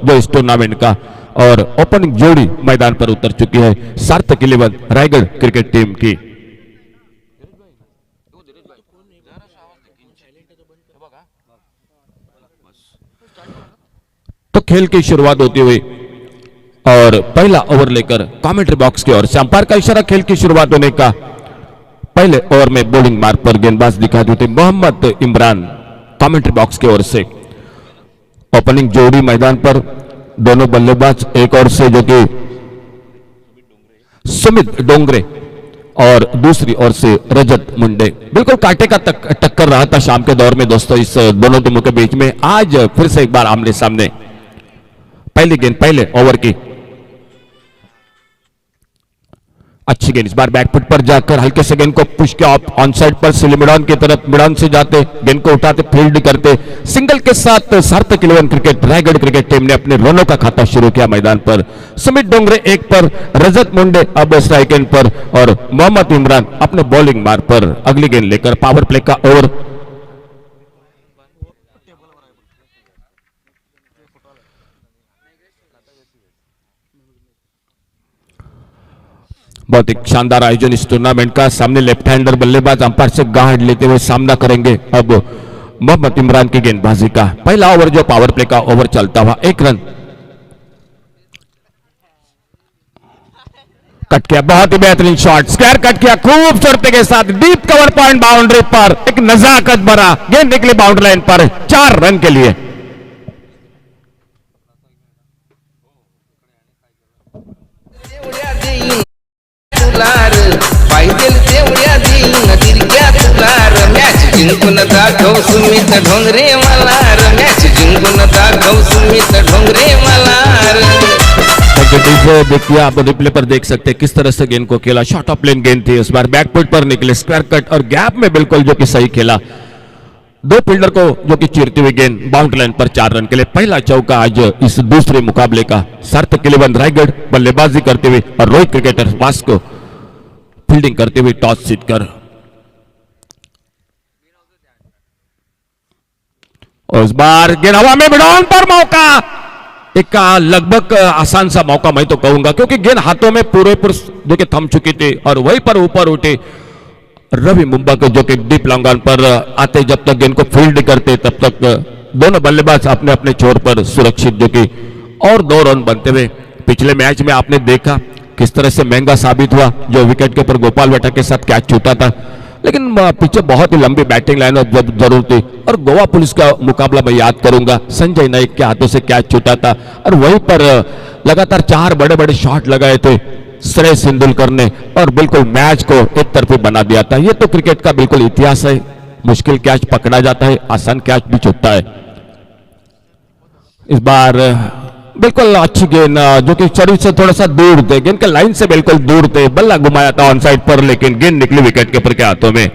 जो इस टूर्नामेंट का, और ओपनिंग जोड़ी मैदान पर उतर चुकी है सार्थक 11 रायगढ़ क्रिकेट टीम की। तो खेल की शुरुआत होती हुई और पहला ओवर लेकर कमेंट्री बॉक्स की ओर से अंपायर का इशारा, खेल की शुरुआत होने का। पहले ओवर में बॉलिंग मार्ग पर गेंदबाज दिखा देते मोहम्मद इमरान कमेंट्री बॉक्स की ओर से। ओपनिंग जोड़ी मैदान पर, दोनों बल्लेबाज एक ओर से जो कि सुमित डोंगरे और दूसरी ओर से रजत मुंडे। बिल्कुल कांटे का टक्कर रहा था शाम के दौर में दोस्तों इस दोनों टीमों के बीच में। आज फिर से एक बार आमने सामने। पहली गेंद पहले ओवर की, अच्छी गेंद इस बार बैकफुट पर जाकर हल्के से गेंद को पुश किया ऑन साइड पर सिलिमिडॉन की तरफ। मिडॉन से जाते गेंद को उठाते फील्ड करते सिंगल के साथ सार्थक 11 क्रिकेट रायगढ़ क्रिकेट टीम ने अपने रनों का खाता शुरू किया मैदान पर। सुमित डोंगरे एक पर, रजत मुंडे अब स्ट्राइक एंड पर और मोहम्मद इमरान अपने बॉलिंग मार्ग पर अगली गेंद लेकर। पावर प्ले का ओवर, बहुत ही शानदार आयोजन इस टूर्नामेंट का। सामने लेफ्ट हैंडर बल्लेबाज अंपायर से गार्ड लेते हुए सामना करेंगे अब मोहम्मद इमरान की गेंदबाजी का। पहला ओवर जो पावर प्ले का ओवर चलता हुआ, 1 रन। कट किया, बहुत ही बेहतरीन शॉट, स्क्वायर कट किया खूबसूरती के साथ, डीप कवर पॉइंट बाउंड्री पर एक नजाकत भरा गेंद निकली बाउंड्री लाइन पर 4 रन के लिए। पाहिजे तेवढ्या देईन तिरक्या तुला रम्याच जिंकून दाखव सुमित ढोंगरे मला रम्याच जिंकून दाखव सुमित ढोंगरे मला। देखिए आप रिप्ले पर देख सकते हैं किस तरह से गेंद को खेला। शॉर्ट ऑफ लेन गेंद थी, इस बार बैकफुट पर निकले, स्क्वायर कट और गैप में बिल्कुल जो कि सही खेला। दो फील्डर को जो कि चीरती हुई गेंद बाउंड्री लाइन पर 4 रन के लिए। पहला चौका आज इस दूसरे मुकाबले का। सार्थक 11 रायगढ़ बल्लेबाजी करते हुए और रोहित क्रिकेटर वास्को फील्डिंग करते हुए टॉस जीतकर। और इस बार गेंद हवा में मिडॉन पर मौका, एक लगभग आसान सा मौका मैं तो कहूंगा क्योंकि गेंद हाथों में पूरे जो कि थम चुकी थी और वहीं पर ऊपर उठे रवि मुंबा को जो कि डीप लॉन्ग ऑन पर आते जब तक गेंद को फील्ड करते तब तक दोनों बल्लेबाज अपने अपने छोर पर सुरक्षित जो कि और 2 रन बनते हुए। पिछले मैच में आपने देखा किस तरह से महंगा साबित हुआ जो विकेट के ऊपर गोपाल वेटा के साथ कैच छूटा था, लेकिन पीछे बहुत ही लंबी बैटिंग लाइन जरूर थी। और गोवा पुलिस का मुकाबला मैं याद करूंगा, संजय नाइक के हाथों से कैच छूटा था और वहीं पर लगातार 4 बड़े बड़े शॉट लगाए थे श्रेयस तेंदुलकर ने और बिल्कुल मैच को एक तरफी बना दिया था। ये तो क्रिकेट का बिल्कुल इतिहास है, मुश्किल कैच पकड़ा जाता है, आसान कैच भी छूटता है। इस बार बिल्कुल अच्छी गेंद जो कि शरीर से थोड़ा सा दूर थे, गेंद के लाइन से बिल्कुल दूर थे, बल्ला घुमाया था ऑन साइड पर लेकिन गेंद निकली विकेट कीपर के हाथों में।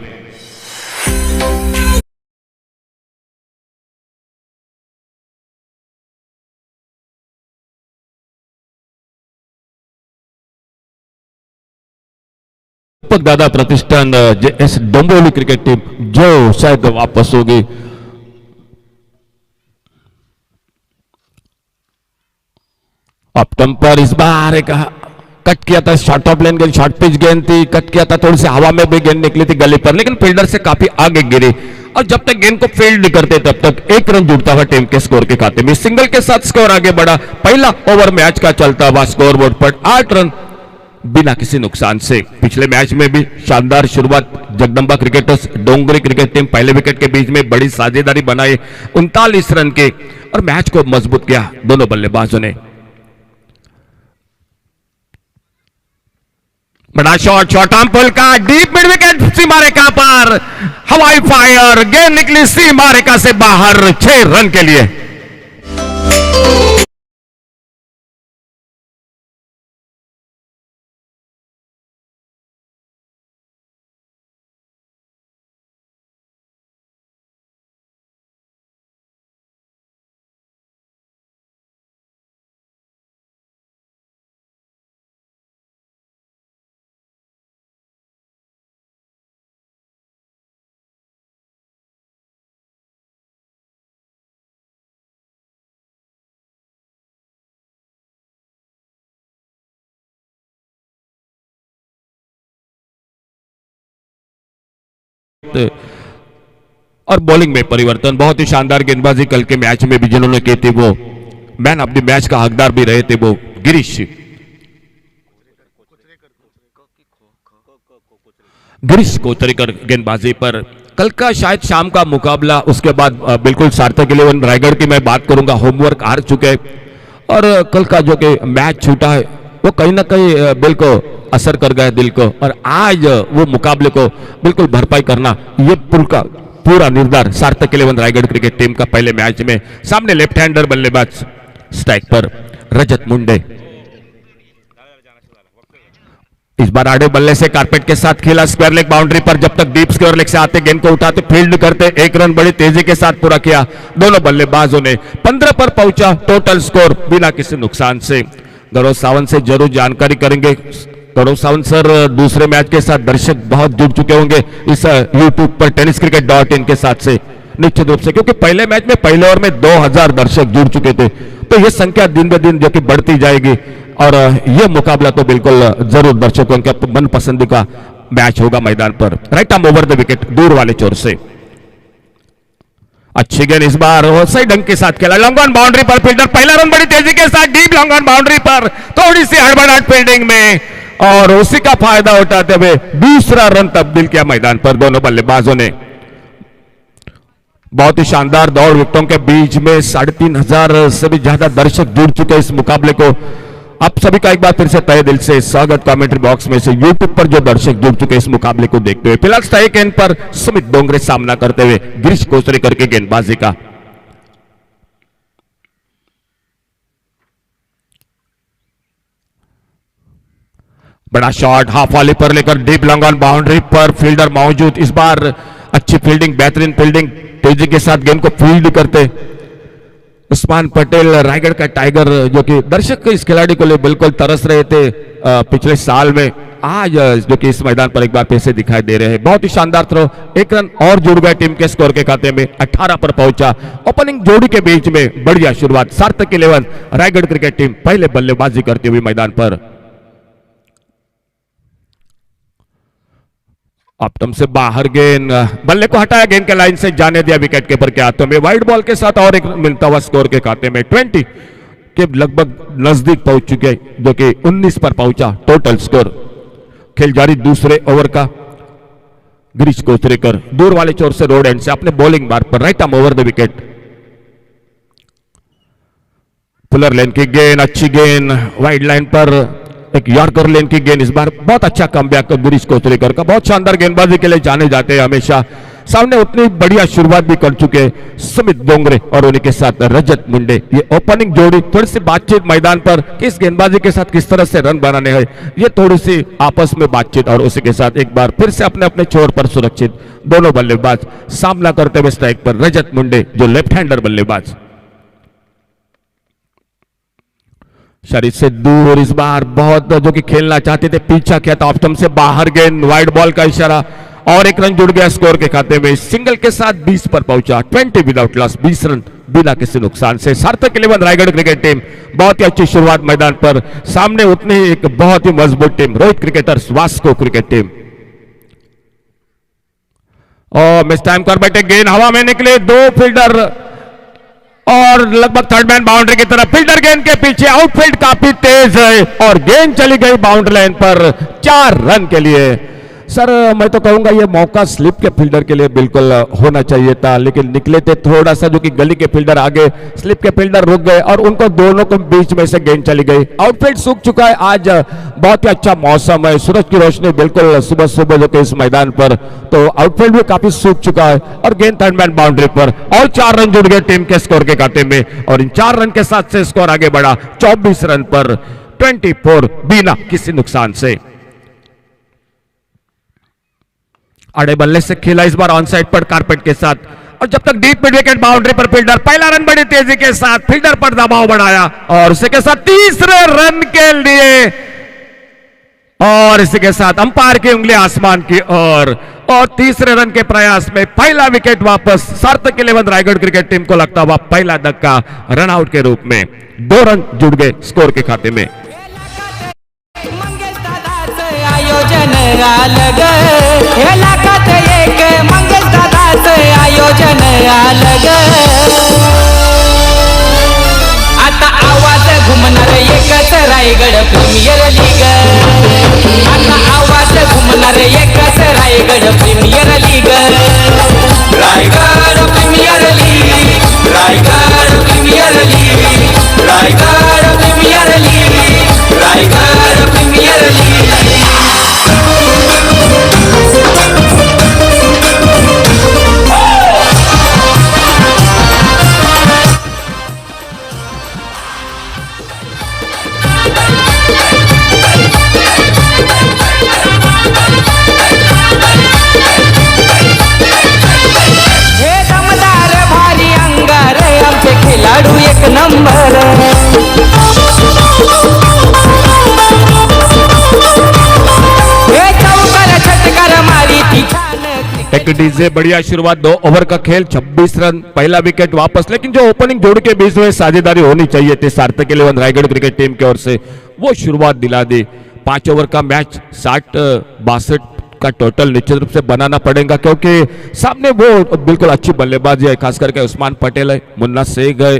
दादा प्रतिष्ठान JS डोंबिवली क्रिकेट टीम जो शायद वापस होगी। अब टेम्पर इस बार एक कट किया था, शॉर्ट ऑफ लेन गेंद, शॉर्ट पिच गेंद थी, कट किया था, थोड़ी सी हवा में भी गेंद निकली थी गली पर लेकिन फील्डर से काफी आगे गिरी और जब तक गेंद को फील्ड करते तब तक 1 रन जुड़ता हुआ टीम के स्कोर के खाते में। सिंगल के साथ स्कोर आगे बढ़ा। पहला ओवर मैच का चलता हुआ स्कोर बोर्ड पर 8 रन बिना किसी नुकसान से। पिछले मैच में भी शानदार शुरुआत जगदंबा क्रिकेटर्स डोंगरी क्रिकेट टीम पहले विकेट के बीच में बड़ी साझेदारी बनाए 39 रन के और मैच को मजबूत किया दोनों बल्लेबाजों ने। बड़ा शॉट, शॉर्ट आर्म पुल का डीप मिड विकेट सीमा रेखा पर हवाई फायर, गेंद निकली सीमा रेखा से बाहर 6 रन के लिए। शुरुआत और बॉलिंग में परिवर्तन, बहुत ही शानदार गेंदबाजी कल के मैच में भी जिन्होंने की थी, वो मैन ऑफ द मैच का हकदार भी रहे थे, वो गिरीश कोचरेकर गेंदबाजी पर। कल का शायद शाम का मुकाबला, उसके बाद बिल्कुल सार्थक इलेवन रायगढ़ की मैं बात करूंगा, होमवर्क हार चुके और कल का जो कि मैच छूटा है वो कहीं ना कहीं बिल्कुल असर कर गया दिल को, और आज वो मुकाबले को बिल्कुल भरपाई करना, ये पूरा निर्धार सार्थक इलेवन रायगढ़ क्रिकेट टीम का पहले मैच में। सामने लेफ्ट हैंडर बल्लेबाज स्ट्राइक पर रजत मुंडे, इस बार आड़े बल्ले से कारपेट के साथ खेला स्क्वायर लेग बाउंड्री पर, जब तक डीप स्क्वायर लेग से आते गेंद को उठाते फील्ड करते, 1 रन बड़ी तेजी के साथ पूरा किया दोनों बल्लेबाजों ने। 15 पर पहुंचा टोटल स्कोर बिना किसी नुकसान से। गौरव सावंत से जरूर जानकारी करेंगे। गौरव सावंत सर, दूसरे मैच के साथ दर्शक बहुत जुड़ चुके होंगे इस यूट्यूब पर tenniscricket.in के साथ से निश्चित रूप से, क्योंकि पहले मैच में पहले ओवर में 2000 दर्शक जुड़ चुके थे, तो यह संख्या दिन ब दिन जो कि बढ़ती जाएगी और यह मुकाबला तो बिल्कुल जरूर दर्शकों का मनपसंद का मैच होगा मैदान पर। Right arm over the wicket दूर वाले छोर से अच्छी गेंद, इस बार सही ढंग के साथ खेला, long on boundary per fielder, पहला रन बड़ी तेजी के साथ डीप लॉन्ग ऑन बाउंड्री पर, थोड़ी सी हड़बड़ाहट फील्डिंग में और उसी का फायदा उठाते हुए दूसरा रन तब्दील किया मैदान पर दोनों बल्लेबाजों ने। बहुत ही शानदार दौड़, विकेटों के बीच में 3500 से भी ज्यादा दर्शक जुड़ चुके इस मुकाबले को। आप सभी का एक बार फिर से तहे दिल से स्वागत कमेंट्री बॉक्स में से, यूट्यूब पर जो दर्शक जुड़ चुके इस मुकाबले को देखते हुए। फिलहाल स्ट्राइक एंड पर सुमित डोंगरे सामना करते हुए गिरीश कोचरेकर के गेंदबाजी का। बड़ा शॉट हाफ वाली पर लेकर deep long on boundary per fielder मौजूद, इस बार अच्छी फील्डिंग, बेहतरीन फील्डिंग, तेजी के साथ गेंद को फील्ड करते उस्मान पटेल, रायगढ़ का टाइगर, जो कि दर्शक इस खिलाड़ी को लिए बिल्कुल तरस रहे थे पिछले साल में, आज जो कि इस मैदान पर एक बार फिर से दिखाई दे रहे हैं। बहुत ही शानदार थ्रो, 1 रन और जुड़ गया टीम के स्कोर के खाते में, 18 पर पहुंचा। ओपनिंग जोड़ी के बीच में बढ़िया शुरुआत, सार्थक इलेवन रायगढ़ क्रिकेट टीम पहले बल्लेबाजी करती हुई मैदान पर। अपटम से बाहर गेंद, बल्ले को हटाया, गेंद के लाइन से जाने दिया विकेट कीपर के हाथों में। वाइड बॉल के साथ और एक मिलता हुआ स्कोर के खाते में 20 के लगभग नजदीक पहुंच चुके, जो कि 19 पर पहुंचा टोटल स्कोर। खेल जारी दूसरे ओवर का। गिरीश कोचरेकर दूर वाले छोर से रोड एंड से अपने बॉलिंग मार्क पर right arm over the wicket. Fuller length की गेंद, अच्छी गेंद, वाइड लाइन पर एक यॉर्कर लेन की गेंद, इस बार बहुत अच्छा कमबैक गिरीश कोचरेकर का। बहुत शानदार गेंदबाजी के लिए जाने जाते हैं हमेशा, सामने उतनी बढ़िया शुरुआत भी कर चुके सुमित डोंगरे और उन्हीं के साथ रजत मुंडे। ये ओपनिंग जोड़ी, थोड़ी सी बातचीत मैदान पर किस गेंदबाजी के साथ किस तरह से रन बनाने हैं, ये थोड़ी सी आपस में बातचीत, और उसी के साथ एक बार फिर से अपने अपने छोर पर सुरक्षित दोनों बल्लेबाज सामना करते हुए स्ट्राइक पर रजत मुंडे, जो लेफ्ट हैंडर बल्लेबाज। शरीर से दूर, इस बार बहुत जो कि खेलना चाहते थे, पीछा किया था, ऑप्टम से बाहर गेंद, वाइड बॉल का इशारा और 1 रन जुड़ गया स्कोर के खाते में। सिंगल के साथ 20 पर पहुंचा, 20 विदाउट लॉस, 20 रन बिना किसी नुकसान से। सार्थक इलेवन रायगढ़ क्रिकेट टीम बहुत ही अच्छी शुरुआत मैदान पर, सामने उतनी ही एक बहुत ही मजबूत team Rohit cricketers Vasco cricket team. और मिस टाइम कर बैठे, गेंद हवा में निकले, 2 फील्डर और लगभग थर्ड मैन बाउंड्री की तरफ, फील्डर गेंद के पीछे, आउटफील्ड काफी तेज है और गेंद चली गई बाउंड्री लाइन पर 4 रन के लिए। सर मैं तो कहूंगा ये मौका स्लिप के फील्डर के लिए बिल्कुल होना चाहिए था, लेकिन निकले थे थोड़ा सा, जो कि गली के फील्डर आगे, स्लिप के फील्डर रुक गए और उनको दोनों के बीच में से गेंद चली गई। आउटफील्ड सूख चुका है, आज बहुत ही अच्छा मौसम है, सूरज की रोशनी बिल्कुल सुबह सुबह जो कि इस मैदान पर, तो आउटफील्ड भी काफी सूख चुका है और गेंद थर्ड मैन बाउंड्री पर, और 4 रन जुड़ गए टीम के स्कोर के खाते में, और इन 4 रन के साथ से स्कोर आगे बढ़ा 24 रन पर 24 बिना किसी नुकसान से। अड़े बल्ले से खेला इस बार ऑन साइड पर कारपेट के साथ, और जब तक डीप मिड विकेट बाउंड्री पर फील्डर, पहला रन बड़ी तेजी के साथ फील्डर पर दबाव बढ़ाया और इसी के साथ तीसरे रन के लिए, और इसी के साथ अंपायर की उंगली आसमान की ओर, और तीसरे रन के प्रयास में पहला विकेट वापस सार्थक इलेवन रायगढ़ क्रिकेट टीम को लगता हुआ पहला धक्का रन आउट के रूप में। 2 रन जुड़ गए स्कोर के खाते में। आयोजन राल ग एक मंगेश दादाचं आयोजन आलं ग. आता आवाज घुमणार एकच रायगड प्रीमियर लीग. आता आवाज घुमणार एकच Raigad premier league. Raigad premier league, Raigad premier league, Raigad premier league, Raigad premier league. हे दमदार भारी अंगार आमचे खेळाडू एक नंबर. हे चौकार छटकार मारी ती छान. एक डीजे बढ़िया शुरुआत, 2 ओवर का खेल, 26 रन, पहला विकेट वापस. लेकिन जो ओपनिंग जोड़ के बीच में साझेदारी होनी चाहिए थी सार्थक 11 रायगढ़ क्रिकेट टीम की ओर से, वो शुरुआत दिला दी. 5 ओवर का मैच, 60-62 का टोटल निश्चित रूप से बनाना पड़ेगा, क्योंकि सामने वो बिल्कुल अच्छी बल्लेबाजी है, खास करके उस्मान पटेल है, मुन्ना शेख है,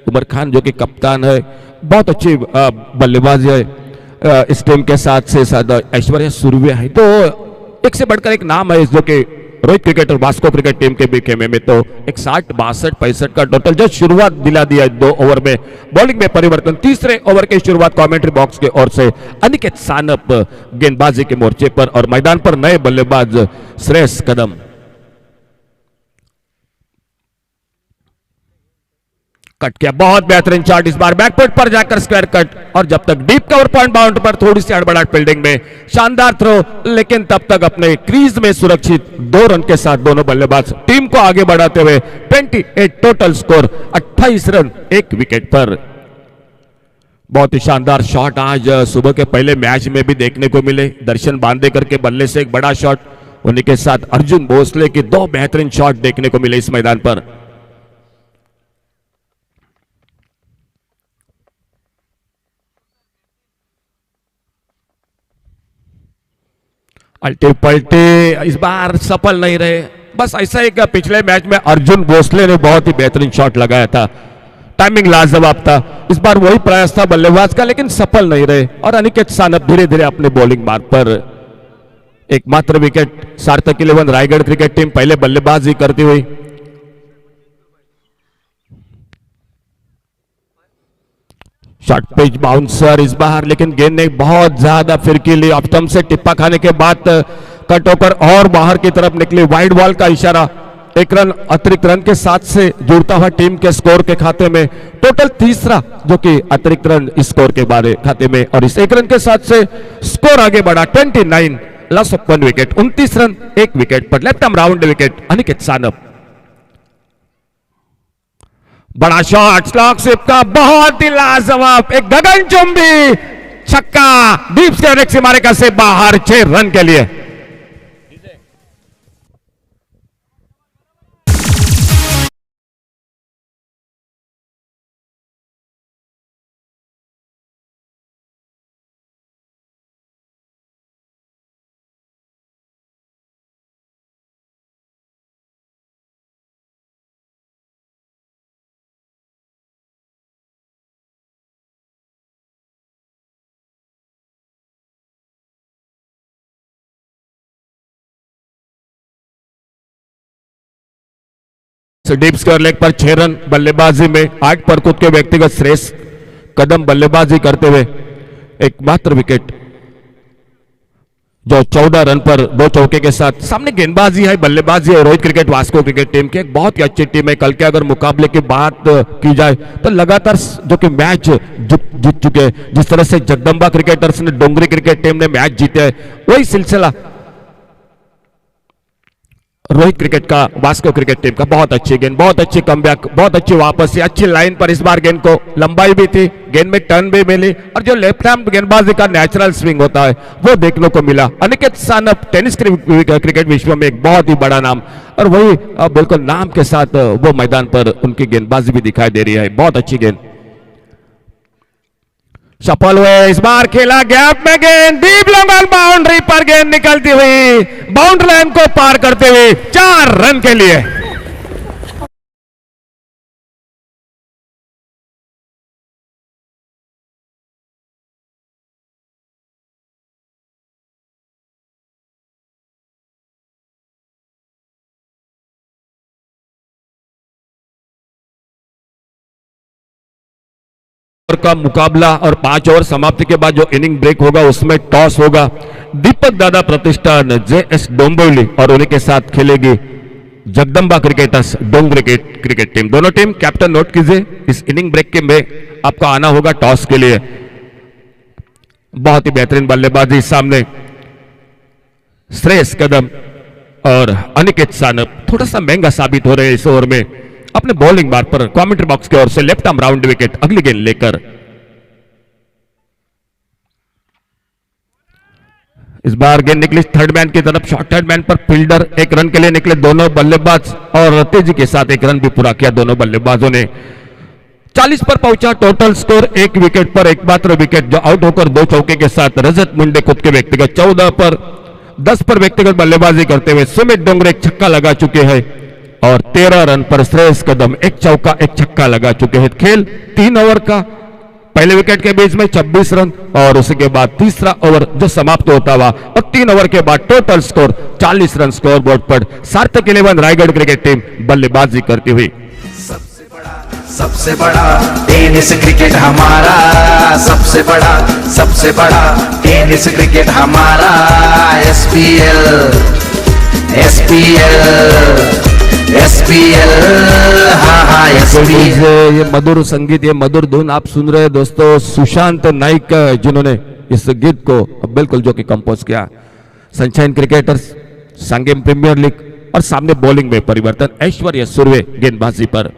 उमर खान जो कि कप्तान है, बहुत अच्छी बल्लेबाजी है. इस टीम के साथ से साथ ऐश्वर्या सूर्या है. तो एक से बढ़कर एक नाम है जो कि रोहित क्रिकेट और वास्को क्रिकेट टीम के भी खेमे में. तो एक 60-62-65 का टोटल जो शुरुआत दिला दिया 2 ओवर में. बॉलिंग में परिवर्तन, तीसरे ओवर की शुरुआत कमेंट्री बॉक्स की ओर से अनिकेत सानप गेंदबाजी के मोर्चे पर, और मैदान पर नए बल्लेबाज श्रेयस कदम. कट किया, बहुत बेहतरीन शॉट, इस बार बैकफुट पर जाकर स्क्वायर कट, और जब तक डीप कवर पॉइंट बाउंड्री पर थोड़ी सी हड़बड़ाहट फील्डिंग में, शानदार थ्रो, लेकिन तब तक अपने क्रीज में सुरक्षित 2 रन के साथ दोनों बल्लेबाज टीम को आगे बढ़ाते हुए 28 टोटल स्कोर, 28 रन 1 विकेट पर. बहुत ही शानदार शॉट आज सुबह के पहले मैच में भी देखने को मिले. दर्शन बांदेकर के बल्ले से एक बड़ा शॉट, उन्हीं के साथ अर्जुन भोसले के 2 बेहतरीन शॉट देखने को मिले इस मैदान पर. अल्टे पलटे इस बार सफल नहीं रहे. बस ऐसा ही पिछले मैच में अर्जुन भोसले ने बहुत ही बेहतरीन शॉट लगाया था, टाइमिंग लाजवाब था. इस बार वही प्रयास था बल्लेबाज का, लेकिन सफल नहीं रहे. और अनिकेत सानप धीरे धीरे अपने बॉलिंग मार्ग पर. एकमात्र विकेट सार्थक 11 रायगढ़ क्रिकेट टीम पहले बल्लेबाजी करती हुई. शॉर्ट पिच बाउंसर इस बार, लेकिन गेंद ने बहुत ज्यादा फिरकी ली. ऑफ स्टंप से टिप्पा खाने के बाद कट होकर और बाहर की तरफ निकली. वाइड बॉल का इशारा. 1 रन अतिरिक्त रन के साथ से जुड़ता हुआ टीम के स्कोर के खाते में. टोटल तीसरा जो कि अतिरिक्त रन इस स्कोर के बारे खाते में, और इस 1 रन के साथ से स्कोर आगे बढ़ा 29, loss of 1 wicket, 29 run 1 wicket per. Left arm round wicket Aniket Sanap. बड़ा शॉट स्लॉग स्विप का, बहुत ही लाजवाब, एक गगनचुंबी छक्का डीप स्क्वायर सीमारेखा से बाहर 6 रन के लिए. डीप स्क्वायर लेग पर 6 रन बल्लेबाजी में. 8 पर खुद के व्यक्तिगत श्रेयस कदम बल्लेबाजी करते हुए एकमात्र विकेट, जो 14 रन पर 2 चौके के साथ. सामने गेंदबाजी है, बल्लेबाजी है Rohit cricket Vasco cricket team की, एक बहुत ही अच्छी टीम है. कल के अगर मुकाबले की बात की जाए तो लगातार जो कि मैच जीत चुके हैं. जिस तरह से जगदंबा क्रिकेटर्स ने, डोंगरी क्रिकेट टीम ने मैच जीते हैं, वही सिलसिला रोहित क्रिकेट का वास्को क्रिकेट टीम का. बहुत अच्छी गेंद, बहुत अच्छी कमबैक, बहुत अच्छी वापसी, अच्छी लाइन पर. इस बार गेंद को लंबाई भी थी, गेंद में टर्न भी मिली, और जो लेफ्ट हैंड गेंदबाजी का नेचुरल स्विंग होता है वो देखने को मिला. अनिकेत सानप टेनिस क्रिकेट विश्व में एक बहुत ही बड़ा नाम, और वही बिल्कुल नाम के साथ वो मैदान पर उनकी गेंदबाजी भी दिखाई दे रही है. बहुत अच्छी गेंद. सफल हुए। इस बार खेला गैप में गेंद, डीप लॉन्ग ऑन बाउंड्री पर गेंद निकलती हुई बाउंड्री लाइन को पार करते हुए 4 रन के लिए। का मुकाबला और 5 ओवर समाप्ति के बाद जो इनिंग ब्रेक होगा उसमें टॉस होगा। दीपक दादा प्रतिष्ठान जेएस डोंबिवली और उन्हीं के साथ खेलेगी जगदंबा क्रिकेटर्स डोंगरी क्रिकेट टीम। दोनों टीम कैप्टन नोट कीजिए, इस इनिंग ब्रेक के में आपको आना होगा टॉस के लिए। बहुत ही बेहतरीन बल्लेबाजी सामने श्रेयस कदम और अनिकेत सानप थोड़ा सा महंगा साबित हो रहे हैं इस ओवर में। अपने बॉलिंग बार पर कमेंट्री बॉक्स की ओर से लेफ्ट आर्म राउंड विकेट अगली गेंद लेकर। इस बार गेंद निकली थर्ड मैन की तरफ, शॉर्ट थर्ड मैन पर फील्डर 1 रन के लिए निकले दोनों बल्लेबाज और तेजी के साथ 1 रन भी पूरा किया दोनों बल्लेबाजों ने। 40 पर पहुंचा टोटल स्कोर, 1 विकेट पर एकमात्र विकेट जो आउट होकर 2 चौके के साथ रजत मुंडे खुद के व्यक्तिगत 14 पर 10 पर व्यक्तिगत बल्लेबाजी करते हुए सुमित डोंगरे 1 छक्का लगा चुके हैं और 13 रन पर श्रेयस कदम 1 चौका 1 छक्का लगा चुके हैं। खेल 3 ओवर का, पहले विकेट के बीच में 26 रन और उसके बाद तीसरा ओवर जो समाप्त होता हुआ और 3 ओवर के बाद total score 40 run score board पर सार्थक 11 रायगढ़ क्रिकेट टीम बल्लेबाजी करती हुई। सबसे बड़ा टेनिस क्रिकेट हमारा, सबसे बड़ा टेनिस क्रिकेट हमारा। एसपीएल एसपीएल एसपीएल, हाँ एसपीएल। ये मधुर संगीत, ये मधुर धुन आप सुन रहे हैं दोस्तों सुशांत नाइक जिन्होंने इस गीत को बिल्कुल जो कि कंपोज किया। Sunshine Cricketers Sangam Premier League और सामने बॉलिंग में परिवर्तन, ऐश्वर्या सुर्वे गेंदबाजी पर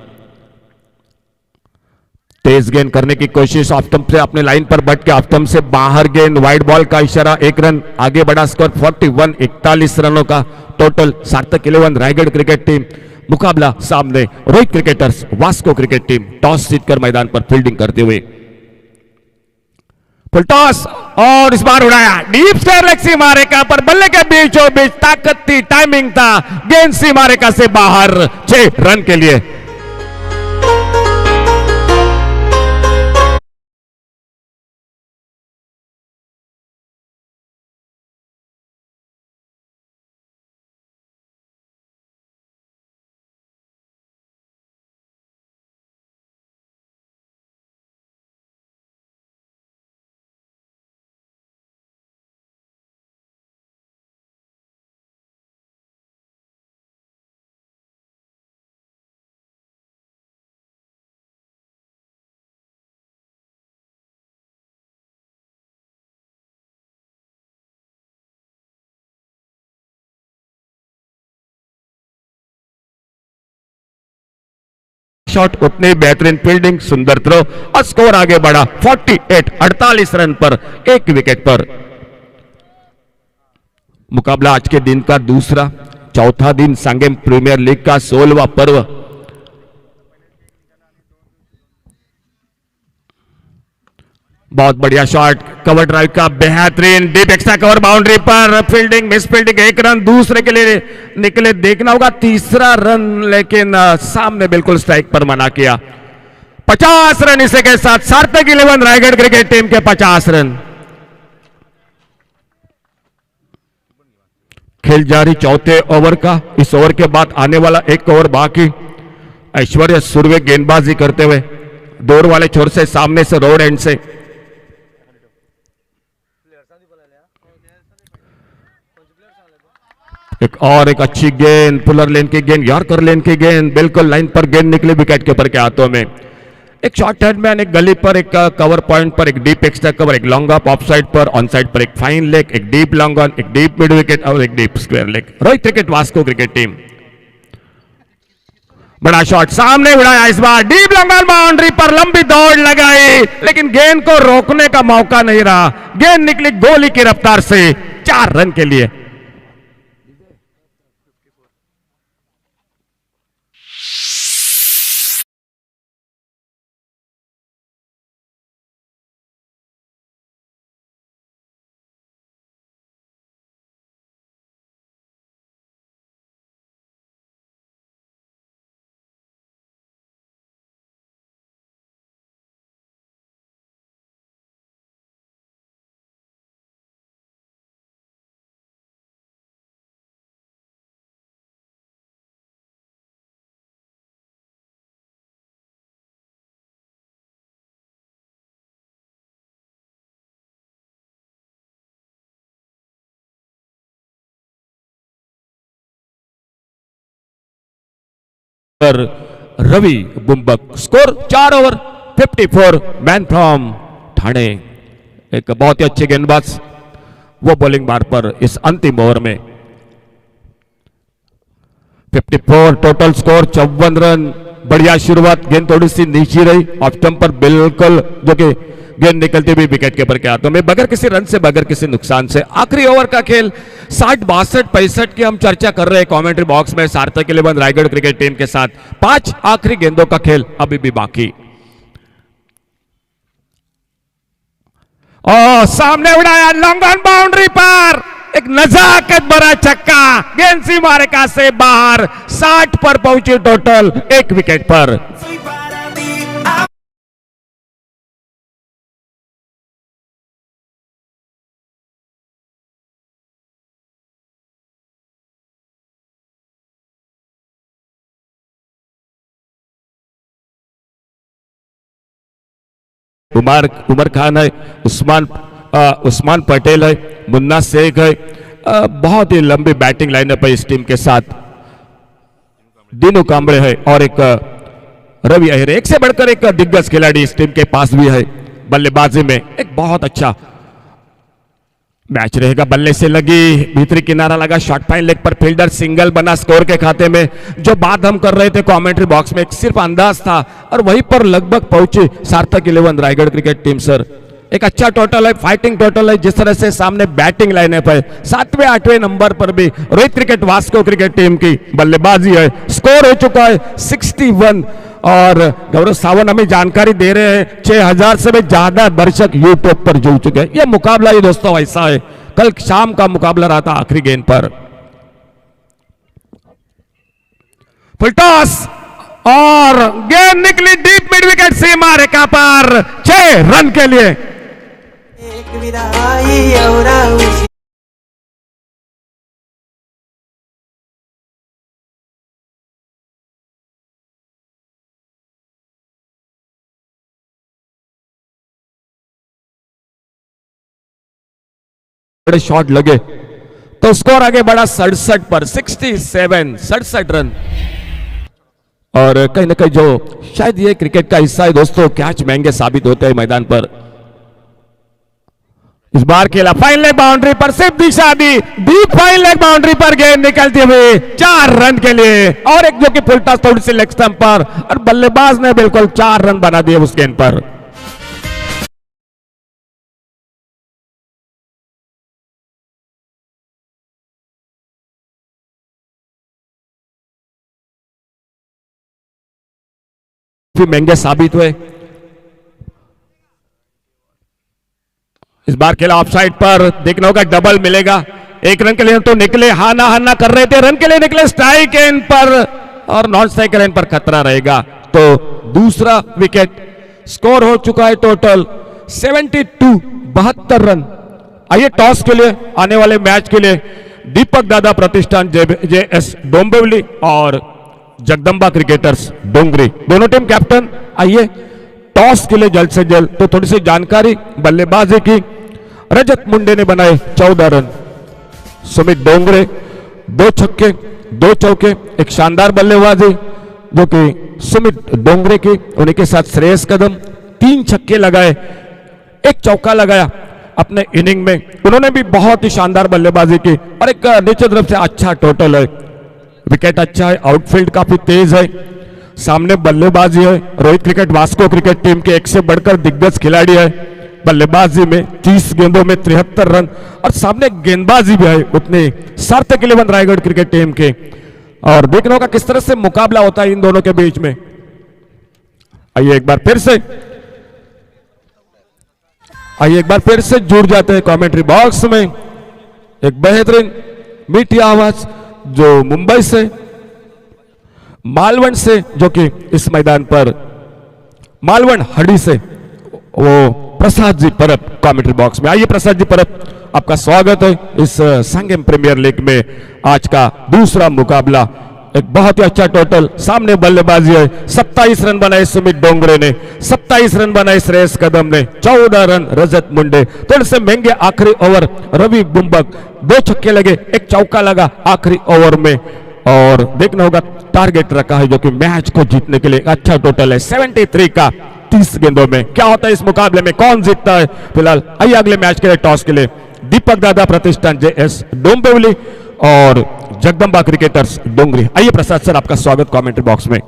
तेज गेंद करने की कोशिश, ऑफ स्टंप से अपने लाइन पर बट के ऑफ स्टंप से बाहर गेंद, वाइड बॉल का इशारा, 1 रन आगे बढ़ा स्कोर 41, 41 रनों का टोटल। सार्थक 11 रायगढ़ क्रिकेट टीम मुकाबला सामने Rohit cricketers Vasco cricket team toss जीतकर मैदान पर फील्डिंग करते हुए। फुल टॉस और इस बार उड़ाया डीप स्क्वायर लेग सीमा रेखा पर, बल्ले के बीचों बीच ताकत थी, टाइमिंग था, गेंद सीमा रेखा से बाहर 6 रन के लिए। शॉट उतनी बेहतरीन फील्डिंग, सुंदर थ्रो और स्कोर आगे बढ़ा 48, 48 रन पर 1 विकेट पर। मुकाबला आज के दिन का दूसरा, चौथा दिन सांगेम प्रीमियर लीग का 16वां पर्व। बहुत बढ़िया शॉट, कवर ड्राइव का बेहतरीन डीप एक्स्ट्रा कवर बाउंड्री पर, फील्डिंग मिस फील्डिंग, 1 रन दूसरे के लिए निकले, देखना होगा तीसरा रन, लेकिन सामने बिल्कुल स्ट्राइक पर मना किया। 50 रन इसे के साथ सार्थक 11 रायगढ़ क्रिकेट टीम के 50 रन। खेल जारी चौथे ओवर का, इस ओवर के बाद आने वाला 1 ओवर बाकी। ऐश्वर्या सुर्वे गेंदबाजी करते हुए दूर वाले छोर से, सामने से, रोड एंड से। एक अच्छी गेंद, पुलर लेन की गेंद, यॉर्कर लेन की गेंद, बिल्कुल लाइन पर गेंद निकली विकेट कीपर के हाथों में। एक शॉर्ट हैंड मैन, एक गली पर, एक कवर पॉइंट पर, एक डीप एक्स्ट्रा कवर, एक लॉन्ग ऑफ ऑफ साइड पर, ऑन साइड पर एक फाइन लेग, एक डीप लॉन्ग ऑन, एक डीप मिड विकेट और एक deep square leg. Rohit cricket Vasco cricket team. बड़ा शॉट सामने उड़ाया, इस बार डीप लॉन्ग ऑन बाउंड्री पर लंबी दौड़ लगाई, लेकिन गेंद को रोकने का मौका नहीं रहा, गेंद निकली गोली की रफ्तार से 4 रन के लिए। पर Ravi Bumbak. Score 4 over 54। Man from Thane, एक बहुत ही अच्छे गेंदबाज वो बॉलिंग मार पर इस अंतिम ओवर में। 54 टोटल स्कोर, 54 रन। बढ़िया शुरुआत, गेंद थोड़ी सी नीचे रही, ऑफ स्टंप पर बिल्कुल जो कि गेंद निकलती हुई विकेट कीपर के हाथों में बगैर किसी रन से, बगैर किसी नुकसान से। आखिरी ओवर का खेल 60, 62, 65 की हम चर्चा कर रहे हैं कमेंट्री बॉक्स में सार्थक 11 रायगढ़ क्रिकेट टीम के साथ। 5 आखिरी गेंदों का खेल अभी भी बाकी। और सामने उड़ाया लॉन्ग ऑन बाउंड्री पर, एक नजाकत भरा छक्का, गेंद सीमा रेखा से बाहर। 60 पर पहुंची टोटल, 1 विकेट पर। उमर खान है, उस्मान पटेल है, मुन्ना शेख है। बहुत ही लंबी बैटिंग लाइनअप है इस टीम के साथ। दीनू कांबळे है और एक रवि अहिर, एक से बढ़कर एक दिग्गज खिलाड़ी इस टीम के पास भी है। बल्लेबाजी में एक बहुत अच्छा मैच रहेगा। बल्ले से लगी, भीतरी किनारा लगा, शॉर्ट फाइन लेग पर फील्डर सिंगल बना स्कोर के खाते में। जो बात हम कर रहे थे कमेंट्री बॉक्स में, एक सिर्फ अंदाज था और वहीं पर लगभग पहुंची सार्थक 11 रायगढ़ क्रिकेट टीम। सर एक अच्छा टोटल है, फाइटिंग टोटल है। जिस तरह से सामने बैटिंग लाइनअप है, 7वें 8वें नंबर पर भी Rohit cricket Vasco cricket team की बल्लेबाजी है। स्कोर हो चुका है 61 और गौरव सावंत हमें जानकारी दे रहे हैं 6000 से भी ज्यादा दर्शक यूट्यूब पर जुड़ चुके हैं। यह मुकाबला ये दोस्तों ऐसा है, कल शाम का मुकाबला रहा था आखिरी गेंद पर। फुल टॉस और गेंद निकली डीप मिड विकेट सीमा रेखा पर, 6 रन के लिए। एक विदाई और बड़े शॉट लगे तो स्कोर आगे बढ़ा 67 पर, 67 रन। और कहीं ना कहीं जो शायद ये क्रिकेट का हिस्सा है दोस्तों, कैच महंगे साबित होते हैं मैदान पर। इस बार खेला फाइन लेग बाउंड्री पर, सिर्फ दिशा दी, डीप फाइन लेग बाउंड्री पर गेंद निकलती हुई 4 रन के लिए। और एक जो कि फुल टॉस थोड़ी सी लेग स्टंप पर और बल्लेबाज ने बिल्कुल 4 रन बना दिए उस गेंद पर। महंगे साबित हुए। इस बार खेला ऑफसाइड पर, देखना होगा डबल मिलेगा। 1 रन के लिए तो निकले, हाना हाना कर रहे थे, रन के लिए निकले स्ट्राइक एंड पर और नॉन स्ट्राइक एंड पर खतरा रहेगा तो दूसरा विकेट। स्कोर हो चुका है टोटल 72 रन। आइए टॉस के लिए, आने वाले मैच के लिए दीपक दादा प्रतिष्ठान JS डोंबिवली और जगदंबा क्रिकेटर्स डोंगरी, दोनों टीम कैप्टन। आइए टॉस के लिए जल्द से जल्द तो थोड़ी सी जानकारी बल्लेबाजी की। रजत मुंडे ने बनाए 14 रन, सुमित डोंगरे 2 छक्के 2 चौके, एक शानदार बल्लेबाजी जो कि सुमित डोंगरे की। उन्हीं के साथ श्रेयस कदम 3 छक्के लगाए, 1 चौका लगाया अपने इनिंग में। उन्होंने भी बहुत ही शानदार बल्लेबाजी की और एक नीचे तरफ से अच्छा टोटल है। विकेट अच्छा है, आउटफील्ड काफी तेज है, सामने बल्लेबाजी है। Rohit cricket Vasco cricket team के एक से बढ़कर दिग्गज खिलाड़ी है। बल्लेबाजी में 30 गेंदों में 73 रन और सामने गेंदबाजी भी है उतने सार्थक 11 रायगढ़ क्रिकेट टीम के। और देखना होगा किस तरह से मुकाबला होता है इन दोनों के बीच में। आइए एक बार फिर से जुड़ जाते हैं कमेंट्री बॉक्स में। एक बेहतरीन मीठी आवाज जो मुंबई से, मालवण से, जो कि इस मैदान पर मालवण हड़ी से, वो प्रसाद जी परब कमेंट्री बॉक्स में। आइए प्रसाद जी परब, आपका स्वागत है इस संगम प्रीमियर लीग में। आज का दूसरा मुकाबला, एक बहुत ही अच्छा टोटल, सामने बल्लेबाजी है। 27 रन बनाए सुमित डोंगरे ने, 27 रन बनाए श्रेयस कदम ने, 14 रन रजत मुंडे। थोड़े से महंगे आखिरी ओवर, रवि बुम्बक 2 छक्के लगे, 1 चौका लगा आखिरी ओवर में। और देखना होगा टारगेट रखा है जो कि मैच को जीतने के लिए एक अच्छा टोटल है 73 का 30 गेंदों में। क्या होता है इस मुकाबले में, कौन जीतता है? फिलहाल आइए अगले मैच के लिए टॉस के लिए दीपक दादा प्रतिष्ठान JS डोंबिवली और जगदम्बा क्रिकेटर्स डोंगरी। आइए प्रसाद सर, आपका स्वागत कमेंट्री बॉक्स में।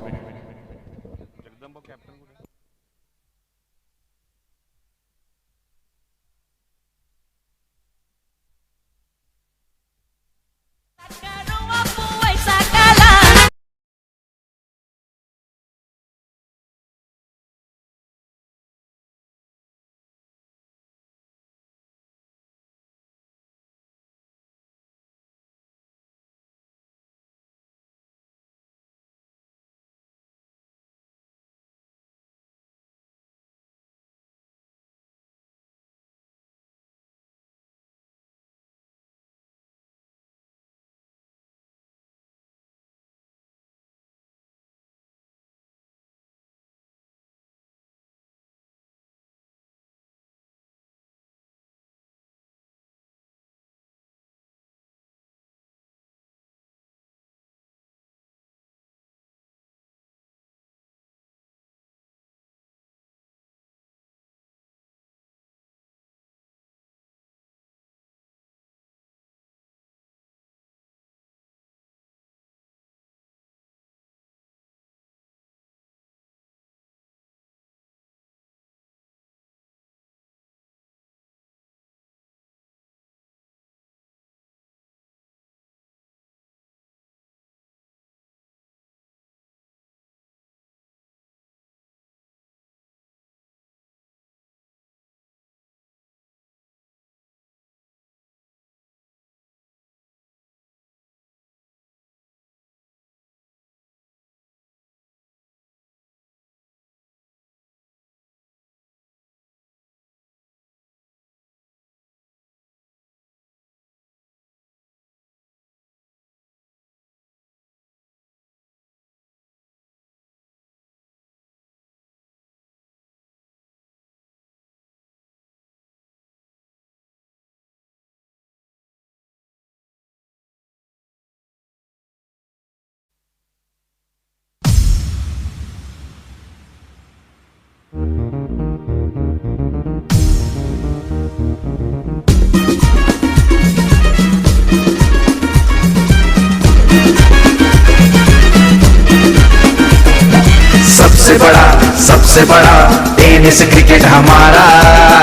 सबसे बड़ा टेनिस क्रिकेट हमारा,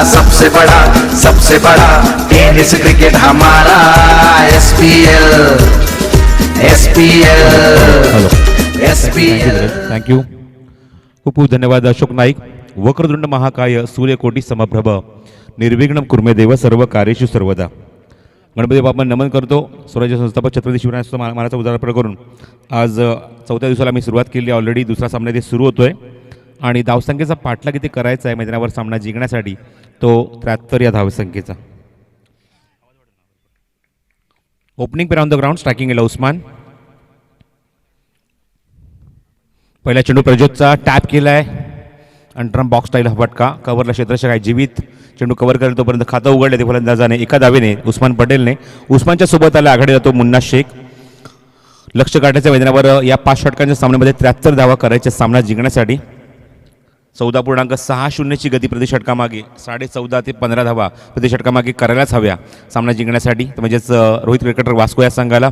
सबसे बड़ा टेनिस क्रिकेट हमारा। SPL thank you. खूप खूप धन्यवाद अशोक नाईक. वक्रतुंड महाकाय सूर्यकोटी समप्रभ निर्विघ्नं कुर्मे देव सर्व कार्येषु सर्वदा. गणपती बाप्पा नमन करतो. स्वराज्य संस्थापक छत्रपती शिवराय महाराजांचा उदाहरण करून आज चौथ्या दिवसाला मी सुरुवात केली. ऑलरेडी दुसरा सामना इथे सुरू होतोय आणि धावसंख्येचा पाठलाग इथे करायचा आहे मैदानावर सामना जिंकण्यासाठी, तो 73 या धावसंख्येचा. Opening pair on the ground, striking एला उस्मान. पहिला चेंडू प्रज्योतचा टॅप केलाय आणि ड्रम बॉक्स स्टाईल हा फटका. कव्हरला क्षेत्ररक्षक आहे जीवित. चेंडू कव्हर करेल तोपर्यंत खातं उघडले ते फलंदाजाने एका धावेने उस्मान पटेलने. उस्मानच्या सोबत आला आघाडी जातो मुन्ना शेख. लक्ष काढण्याच्या मैदानावर या 5 षटकांच्या सामन्यामध्ये 73 धावा करायच्या सामना जिंकण्यासाठी. 14.60ची गती प्रति षटकामागे, 14.5 ते 15 धावा प्रति षटकामागे करायलाच हव्या सामना जिंकण्यासाठी. म्हणजेच रोहित क्रिकेटर वास्को या संघाला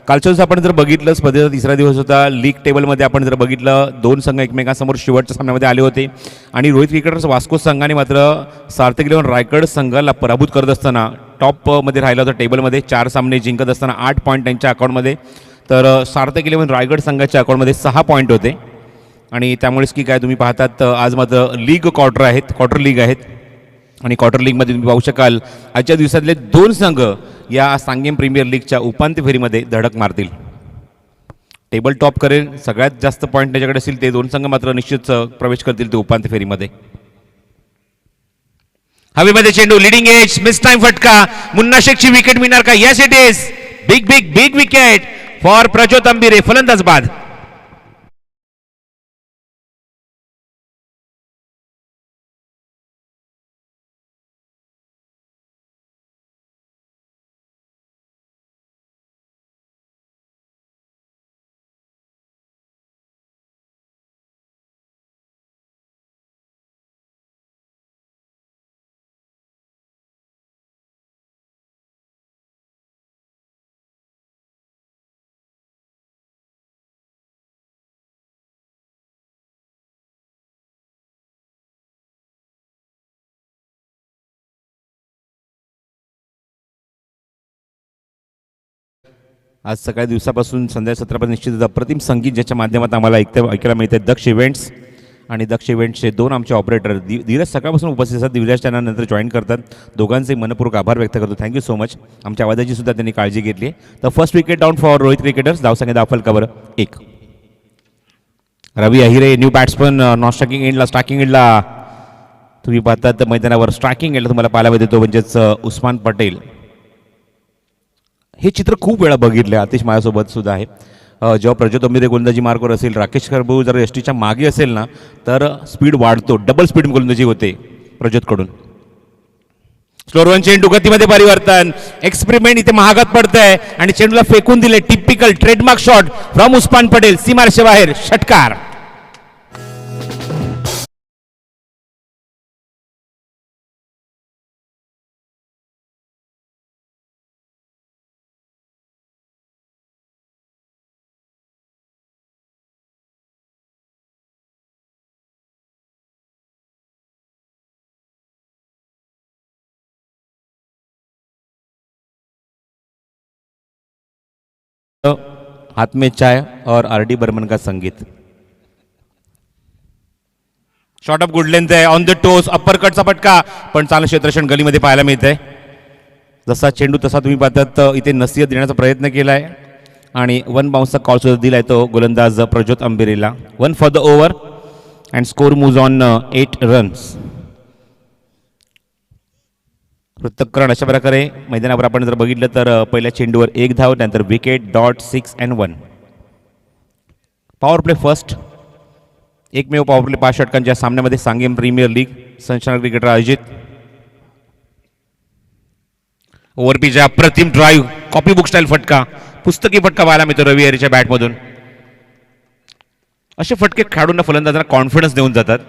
कालच्या दिवस आपण जर बघितलं, स्पर्धेचा तिसरा दिवस होता. लीग टेबलमध्ये आपण जर बघितलं 2 संघ एकमेकांसमोर शेवटच्या सामन्यामध्ये आले होते आणि रोहित क्रिकेटर्स वास्को संघाने मात्र सार्थक इलेव्हन रायगड संघाला पराभूत करत असताना टॉपमध्ये राहिला होता टेबलमध्ये. 4 सामने जिंकत असताना 8 पॉईंट त्यांच्या अकाउंटमध्ये, तर सार्थक इलेव्हन रायगड संघाच्या अकाउंटमध्ये 6 पॉईंट होते. आणि त्यामुळेच की काय तुम्ही पाहतात आज मात्र लीग क्वार्टर लीग आहेत आणि क्वार्टर लीगमध्ये तुम्ही पाहू शकाल आजच्या दिवसातले 2 संघ या सांगेम प्रीमियर लीगच्या उपांत्य फेरीमध्ये धडक मारतील. टेबल टॉप करेल, सगळ्यात जास्त पॉईंट त्याच्याकडे असतील ते 2 संघ मात्र निश्चित प्रवेश करतील ते उपांत्य फेरीमध्ये. हवेमध्ये चेंडू, लीडिंग एज, मिस टाइम फटका. मुन्ना शेखची विकेट मिळणार का? Yes it is. Big wicket for Prajyot Ambire, फलंदाज बाद. आज सकाळी दिवसापासून संध्याकाळी सत्रापर्यंत निश्चितच अप्रतिम संगीत ज्याच्या माध्यमात आम्हाला ऐकायला मिळते दक्ष इव्हेंट्स आणि दक्ष इव्हेंट्सचे दोन आमचे ऑपरेटर धीरज सकाळपासून उपस्थित असतात. धीरज त्यांना नंतर जॉईन करतात. दोघांचे मनपूर्वक आभार व्यक्त करतो. Thank you so much. आमच्या आवाजाची सुद्धा त्यांनी काळजी घेतली. तर first wicket down for Rohit Cricketers. धावसंख्या दाखल कवर 1. Ravi Ahire new batsman non striking एंडला तुम्ही पाहतात तर मैदानावर स्ट्रायकिंग एंडला तुम्हाला पाहायला मिळतो म्हणजेच उस्मान पटेल. हे चित्र खूप वेळा बघितले. आतिश माझ्यासोबत सुद्धा आहे. जेव्हा प्रज्योत अमिरे गोलंदाजी मार्कवर असेल, राकेश खरबू जर एसटीच्या मागे असेल ना तर स्पीड वाढतो. डबल स्पीड गोलंदाजी होते प्रज्योतकडून. स्लोअर वन चेंडू गतीमध्ये परिवर्तन. एक्सपेरिमेंट इथे महागात पडतंय आणि चेंडूला फेकून दिले. Typical trademark shot from Usman Patel. सीमारेषे बाहेर षटकार. हाथ में चाय और आर.डी. बर्मन का संगीत. शॉर्ट ऑफ गुड लेंथ आहे. ऑन द टोस अप्पर कटचा फटका पण चांगलं क्षेत्ररक्षण गलीमध्ये पाहायला मिळतंय. जसा चेंडू तसा तुम्ही पाहतात इथे नसीहत देण्याचा प्रयत्न केलाय आणि 1 बाउन्सचा कॉल सुद्धा दिलाय तो गोलंदाज प्रज्योत अंबिरेला. 1 for the over and score moves on 8 runs. पृथक्करण अशा प्रकारे मैदानावर आपण जर बघितलं तर पहिल्या चेंडूवर 1 धाव, नंतर wicket, dot, 6 and 1. Power play first. एकमेव पॉवर प्ले 5 षटकांच्या सामन्यामध्ये सांगेम प्रीमियर लीग संचालक क्रिकेटर आयोजित. ओव्हरपीच्या अप्रतिम ड्राईव्ह, कॉपी बुक स्टाईल फटका, पुस्तकी फटका पाहायला मिळतो रवी हरीच्या बॅटमधून. असे फटके खेळाडूंना फलंदाजांना कॉन्फिडन्स देऊन जातात.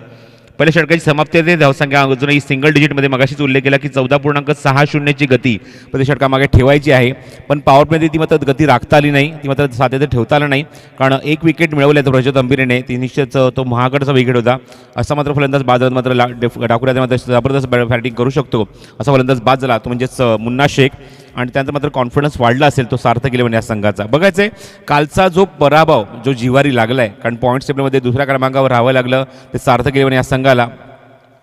पहिल्या षटकाची समाप्ती आहे. धावसंख्या अजूनही सिंगल डिजिटमध्ये मगाशीच उल्लेख केला की 14.60ची गती प्रति षटकामागे ठेवायची आहे. पण पॉवर प्लेमध्ये ती मात्र गती राखता आली नाही. ती मात्र साध्यात ठेवता आलं नाही कारण 1 विकेट मिळवले तर प्रज्योत अंबिरेने. ती निश्चितच तो महागडचा विकेट होता. असा मात्र फलंदाज बाद मात्र डाकुऱ्यात मात्र जबरदस्त बॅटिंग करू शकतो असा फलंदाज बाद झाला तो म्हणजेच मुन्ना शेख. आणि त्यानंतर मात्र कॉन्फिडन्स वाढला असेल तो सार्थक इलेव्हन या संघाचा. बघायचं आहे कालचा जो पराभव जो जिवारी लागलाय कारण पॉईंट टेबलमध्ये दुसऱ्या क्रमांकावर राहावं लागलं ते सार्थक इलेव्हन या संघाला.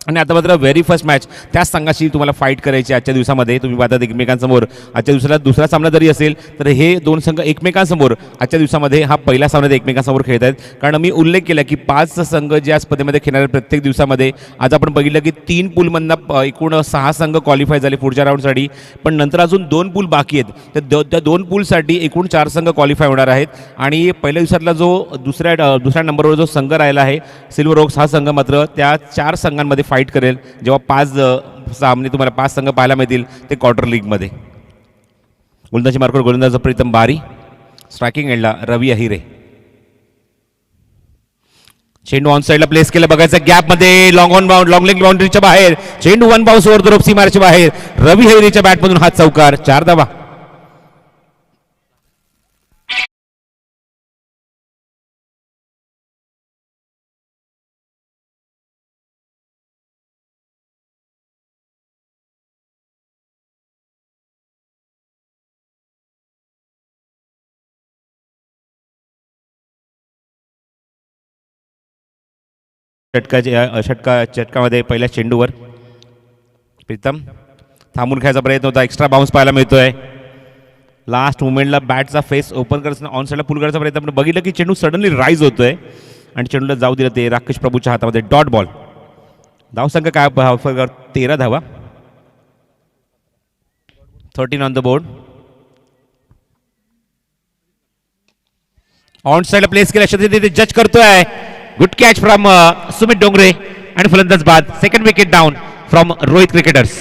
आणि आता मात्र व्हेरी फर्स्ट मॅच त्याच संघाशी तुम्हाला फाईट करायची आजच्या दिवसामध्ये. तुम्ही पाहतात एकमेकांसमोर आजच्या दिवसाला दुसरा सामना जरी असेल तर हे दोन संघ एकमेकांसमोर आजच्या दिवसामध्ये हा पहिला सामना एकमेकांसमोर खेळत आहेत. कारण मी उल्लेख केला की 5 संघ जे या स्पर्धेमध्ये खेळणारे प्रत्येक दिवसामध्ये आज आपण बघितलं की 3 पूलमधनं एकूण 6 संघ क्वालिफाय झाले पुढच्या राऊंडसाठी. पण नंतर अजून 2 पूल बाकी आहेत. तर त्या 2 पूलसाठी एकूण 4 संघ क्वालिफाय होणार आहेत. आणि पहिल्या दिवसातला जो दुसऱ्या नंबरवर जो संघ राहिला आहे सिल्वर ओक्स हा संघ मात्र त्या 4 संघांमध्ये फाईट करेल जेव्हा 5 सामने तुम्हाला 5 संघ पाहायला मिळतील ते क्वार्टर लीगमध्ये. गोलंदाजी मार्कवर गोलंदाज प्रीतम बारी. स्ट्रायकिंग एंडला रवी अहिरे. चेंडू ऑन साईडला प्लेस केला. बघायचं गॅपमध्ये लॉंग लेग बाउंड्रीच्या बाहेर चेंडू 1 बाउन्स ओव्हर द रोप सीमारेच्या बाहेर. रवी अहिरेच्या बॅटमधून हा चौकार. 4 धावा. षटकामध्ये पहिल्या चेंडूवर प्रीतम थांबून खेळायचा प्रयत्न होता. एक्स्ट्रा बाउन्स पाहायला मिळतोय. लास्ट मुवमेंटला बॅटचा फेस ओपन करायचा ऑन साईडला पुल करायचा प्रयत्न. आपण बघितलं की चेंडू सडनली राईज होतोय आणि चेंडूला जाऊ दिलं ते राकेश प्रभूच्या हातामध्ये. Dot ball. धावसंख्या काय 13 धावा. 13 ऑन द बोर्ड. ऑन साईडला प्लेस केल्या तिथे जज करतोय. Good catch from Sumit Dongre आणि फलंदाज बाद. Second wicket down from Rohit cricketers.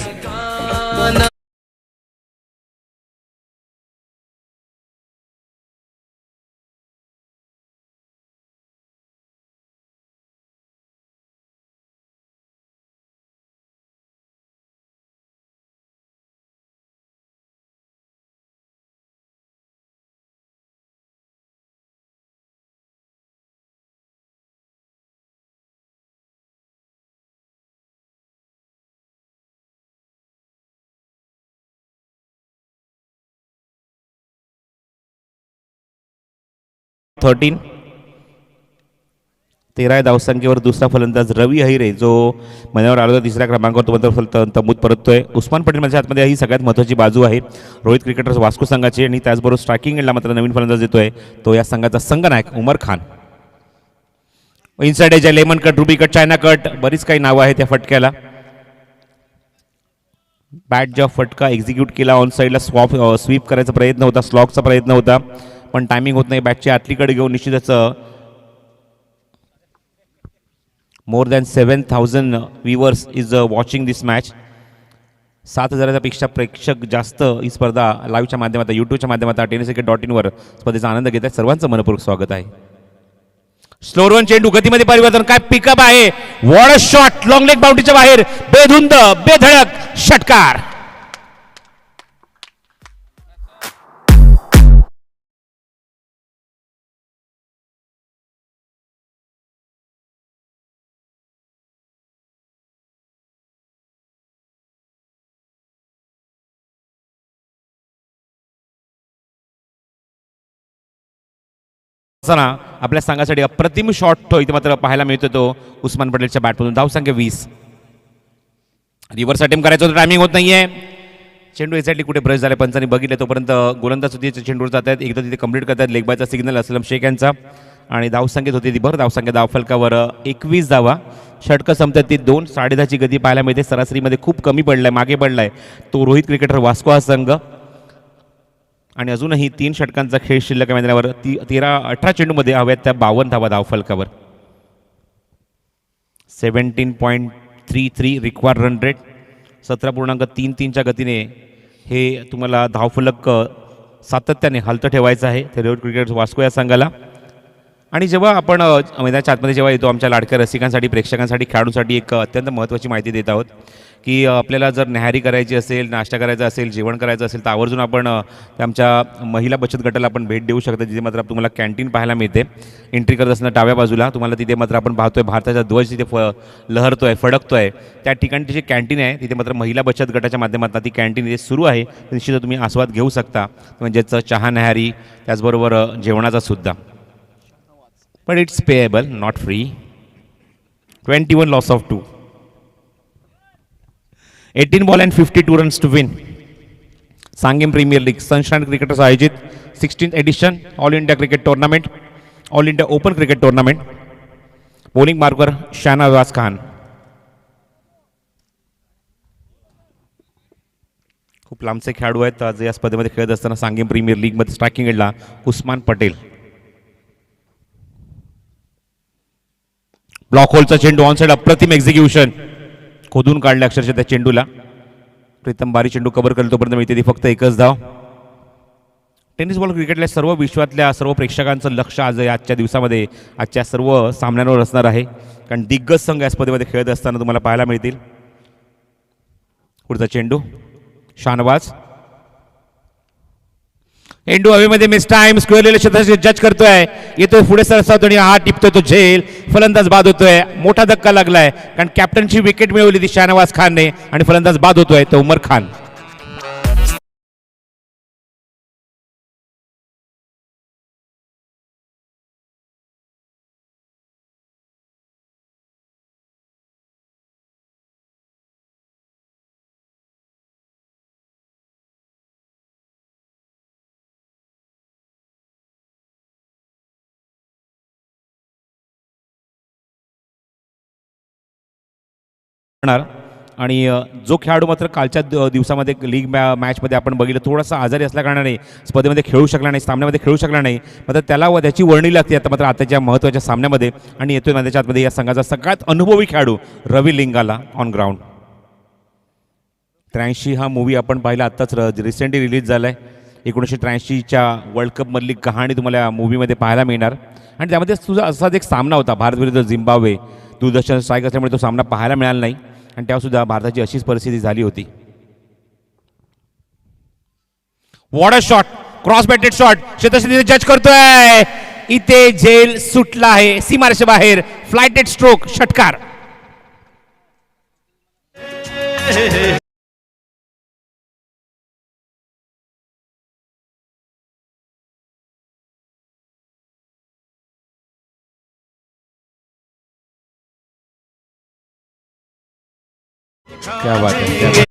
13. 13 धावसंख्येवर दुसरा फलंदाज रवी अहिरे जो मैदानावर आला होता तिसऱ्या क्रमांकावर तो मात्र तंबूत परततोय. उस्मान पटेल माझ्या हातमध्ये ही सगळ्यात महत्त्वाची बाजू आहे रोहित क्रिकेटर्स वास्को संघाची, आणि त्याचबरोबर स्ट्रायकिंग एंडला मात्र नवीन फलंदाज येतोय तो या संघाचा संघनायक Umar Khan. Inside edge, lemon cut, ruby cut, China cut, बरीच काही नावं आहेत त्या फटक्याला. बॅट जेव्हा फटका एक्झिक्यूट केला ऑन साईडला स्वीप करायचा प्रयत्न होता, स्लॉकचा प्रयत्न होता, पण टायमिंग होत नाही. बॅटची आतलीकडे घेऊन निश्चितच more than 7,000 viewers is watching this match. 7,000 पेक्षा प्रेक्षक जास्त ही स्पर्धा लाईव्हच्या माध्यमातून, यूट्यूबच्या माध्यमातून tenniscricket.in वर स्पर्धेचा आनंद घेत आहेत. सर्वांचं मनपूर्वक स्वागत आहे. स्लोअर वन चेंडू, गतीमध्ये परिवर्तन, काय पिकअप आहे, what a shot, long leg बाउंड्रीच्या बाहेर, बेधुंद बेधडक षटकार. आपल्या संघासाठी अप्रतिम शॉट तो इथे मात्र पाहायला मिळतो तो उस्मान पटेलच्या बॅटमधून. धावसंख्या 20. रिव्हर्स अटेम्प्ट करायचं होतं, टायमिंग होत नाहीये. चेंडू एक्झॅक्टली कुठे ब्रश झाले पंचांनी बघितले तोपर्यंत गोलंदाज सुद्धा चेंडूवर जात आहेत. एकदा तिथे कंप्लीट करतात लेग बायचा सिग्नल असलम शेख यांचा, आणि धावसंख्येत होती ती भर धावसंख्या धावफलकावर 21 धावा. षटकं संपतात ती 2. 10.5ची गती पाहायला मिळते. सरासरीमध्ये खूप कमी पडलाय, मागे पडलाय तो रोहित क्रिकेटर वास्को हा संघ, आणि अजूनही 3 षटकांचा खेळ शिल्लक मैदानावर. 18 चेंडूमध्ये हव्यात त्या 52 धावा धावफलकावर. 17.33 रिक्वायर्ड रन रेट. 17.33च्या गतीने हे तुम्हाला धावफलक सातत्याने हलतं ठेवायचं आहे ते रोहित क्रिकेट वास्को या संघाला. आणि जेव्हा आपण मैदानाच्या आतमध्ये जेव्हा येतो आमच्या लाडक्या रसिकांसाठी, प्रेक्षकांसाठी, खेळाडूंसाठी एक अत्यंत महत्त्वाची माहिती देत आहोत की आपल्याला जर न्याहारी करायची असेल, नाश्ता करायचा असेल, जेवण करायचं असेल तर आवर्जून आपण आमच्या महिला बचत गटाला आपण भेट देऊ शकता. तिथे मात्र तुम्हाला कॅन्टीन पाहायला मिळते. एंट्री करत असताना डाव्या बाजूला तुम्हाला तिथे मात्र आपण पाहतोय भारताचा ध्वज तिथे लहरतोय, फडकतोय. त्या ठिकाणी जी कॅन्टीन आहे तिथे मात्र महिला बचत गटाच्या माध्यमातून ती कॅन्टीन इथे सुरू आहे. निश्चित तुम्ही आस्वाद घेऊ शकता, म्हणजेच चहा, न्याहारी, त्याचबरोबर जेवणाचा सुद्धा. But it's payable, not free. 21 loss of 2. 18 ball and 52 runs to win. Sangam Premier League Sunshine Cricketers आयोजित 16th edition all India cricket tournament, all India open cricket tournament. Bowling marker Shahnawaz Khan. खूप लांबचे खेळाडू आहेत आज या स्पर्धेमध्ये खेळत असताना. सांगेम प्रीमियर लीगमध्ये स्ट्रायकिंग एंडला उस्मान पटेल. ब्लॉक होलचा चेंडू ऑन साइड, अप्रतिम एक्झिक्युशन, खोदून काढले अक्षरशः त्या चेंडूला. प्रीतम बारी चेंडू कव्हर करेल तोपर्यंत मिळते ती फक्त एकच धाव. टेनिस बॉल क्रिकेटला सर्व विश्वातल्या सर्व प्रेक्षकांचं लक्ष आज आजच्या दिवसामध्ये, आजच्या सर्व सामन्यांवर असणार आहे, कारण दिग्गज संघ या स्पर्धेमध्ये खेळत असताना तुम्हाला पाहायला मिळतील. पुढचा चेंडू शाहनवाज, एंडू हवेमध्ये मिस टाइम, स्क्वेअरलेले क्षेत्र जज करतोय, येतोय पुढे सरसावतो आणि हात टिपतोय तो झेल. फलंदाज बाद होतोय. मोठा धक्का लागलाय कारण कॅप्टनची विकेट मिळवली ती शाहनवाज खानने आणि फलंदाज बाद होतोय तो उमर खान. आणि जो खेळाडू मात्र कालच्या दिवसामध्ये लीग मॅचमध्ये आपण बघितलं थोडासा आजारी असल्या कारणाने स्पर्धेमध्ये खेळू शकला नाही, सामन्यामध्ये खेळू शकला नाही, मात्र त्याला त्याची वर्णी लागते आता मात्र आताच्या महत्त्वाच्या सामन्यामध्ये. आणि येतोय त्याच्या आतमध्ये या संघाचा सगळ्यात अनुभवी खेळाडू रवी लिंगाला ऑन ग्राउंड. 83 हा मूवी आपण पाहिला आत्ताच रिसेंटली रिलीज झाला आहे. 1983च्या वर्ल्ड कपमधली कहाणी तुम्हाला या मूवीमध्ये पाहायला मिळणार. आणि त्यामध्ये तुझा असाच एक सामना होता भारत विरुद्ध झिम्बाब्वे. दूरदर्शन स्ट्राईक असल्यामुळे तो सामना पाहायला मिळाला नाही आणि त्यासुद्धा भारताची अशीच परिस्थिती झाली होती. What a shot, cross batted shot, क्षेत्रक्षेत्र जज करतोय, इथे झेल सुटला आहे सीमारेषे बाहेर. फ्लायटेड स्ट्रोक, षटकार. क्या बात आहे, क्या बात आहे.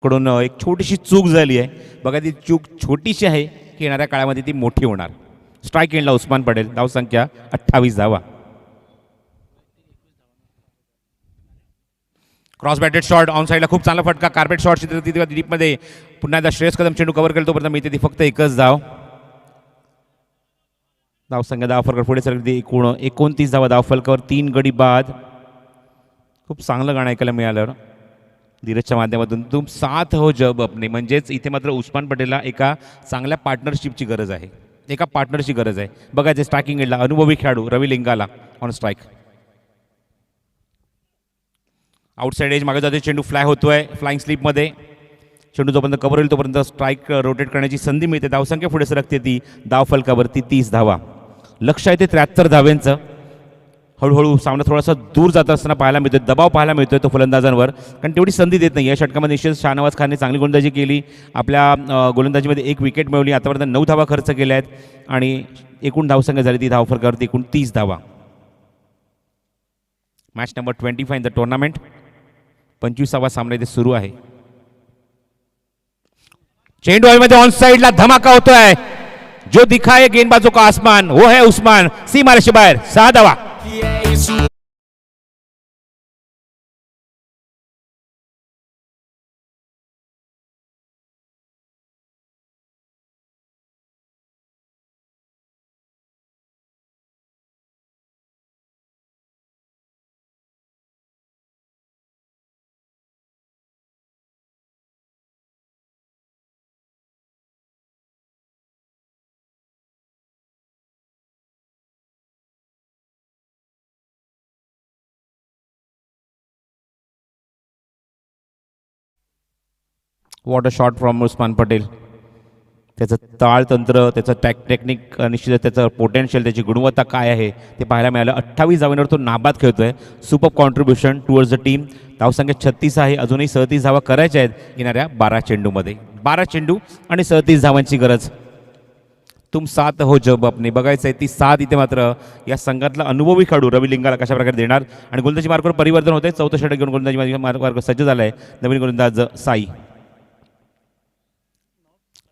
कडून एक छोटीशी चूक झाली आहे बघा. ती चूक छोटीशी आहे की येणाऱ्या काळामध्ये ती मोठी होणार. स्ट्राईक एंडला उस्मान पटेल, धावसंख्या 28 धावा. क्रॉस बॅटेड शॉट ऑन साईडला खूप चांगला फटका. कार्पेट शॉट तिथे डीपमध्ये पुन्हा एकदा श्रेयस कदम चेंडू कव्हर केला तोपर्यंत मिळते ती फक्त एकच धाव. धावसंख्या धाव फरक पुढे सरकते. 29 धावा धाव फलकावर 3 गडी बाद. खूप चांगलं गाणं ऐकायला मिळालं धीरजच्या माध्यमातून. तुम साथ हो जब अपने. म्हणजेच इथे मात्र उस्मान पटेलला एका चांगल्या पार्टनरशिपची गरज आहे. एका पार्टनरची गरज आहे. बघा जे स्ट्रायकिंग एंडला अनुभवी खेळाडू रवी Lingala on strike. Outside age मागे जाते. चेंडू फ्लाय होतोय फ्लाइंग स्लिपमध्ये. चेंडू जोपर्यंत कव्हर होईल तोपर्यंत स्ट्राईक रोटेट करण्याची संधी मिळते. धावसंख्या पुढे सरकते ती धाव फलकावरती 30 धावा. लक्ष आहे ते 73 धाव्यांचं. हळूहळू सामना थोडासा दूर जात असताना पाहायला मिळतोय. दबाव पाहायला मिळतोय तो फलंदाजांवर, कारण तेवढी संधी देत नाही. या षटकामध्ये निश्चित शाहनवाज खानने चांगली गोलंदाजी केली. आपल्या गोलंदाजीमध्ये 1 विकेट मिळवली. आतापर्यंत 9 धावा खर्च केल्या आहेत आणि एकूण धावसंख्या झाली ती धाव फरकावरती एकूण 30 धावा. Match number 25 in the tournament. 25वा सामना इथे सुरू आहे. चेंडू मध्ये ऑन साइडला धमाका होतोय. जो दिखाए गेंदबाजों का आसमान वो है उस्मान. सीमारेषे बाहेर 6 धावा. What a shot from Usman Patel. त्याचं ताळतंत्र, त्याचं टेक्निक, निश्चितच त्याचं पोटेन्शियल, त्याची गुणवत्ता काय आहे ते पाहायला मिळालं. 28 धावांवर तो नाबाद खेळतोय. Super contribution towards the team. धावसंख्या 36 आहे. अजूनही 37 धावा करायच्या आहेत येणाऱ्या 12 चेंडूमध्ये. 12 चेंडू आणि 37 धावांची गरज. तुम साथ हो जब अपने. बघायचं आहे ती साथ इथे मात्र या संघातला अनुभवी खेळाडू रवी लिंगाला कशा प्रकारे देणार. आणि गोलंदाजी मार्गावर परिवर्तन होते. 4थं षटक घेऊन गोलंदाजी मार्ग सज्ज झाला आहे नवीन गोलंदाज Sai.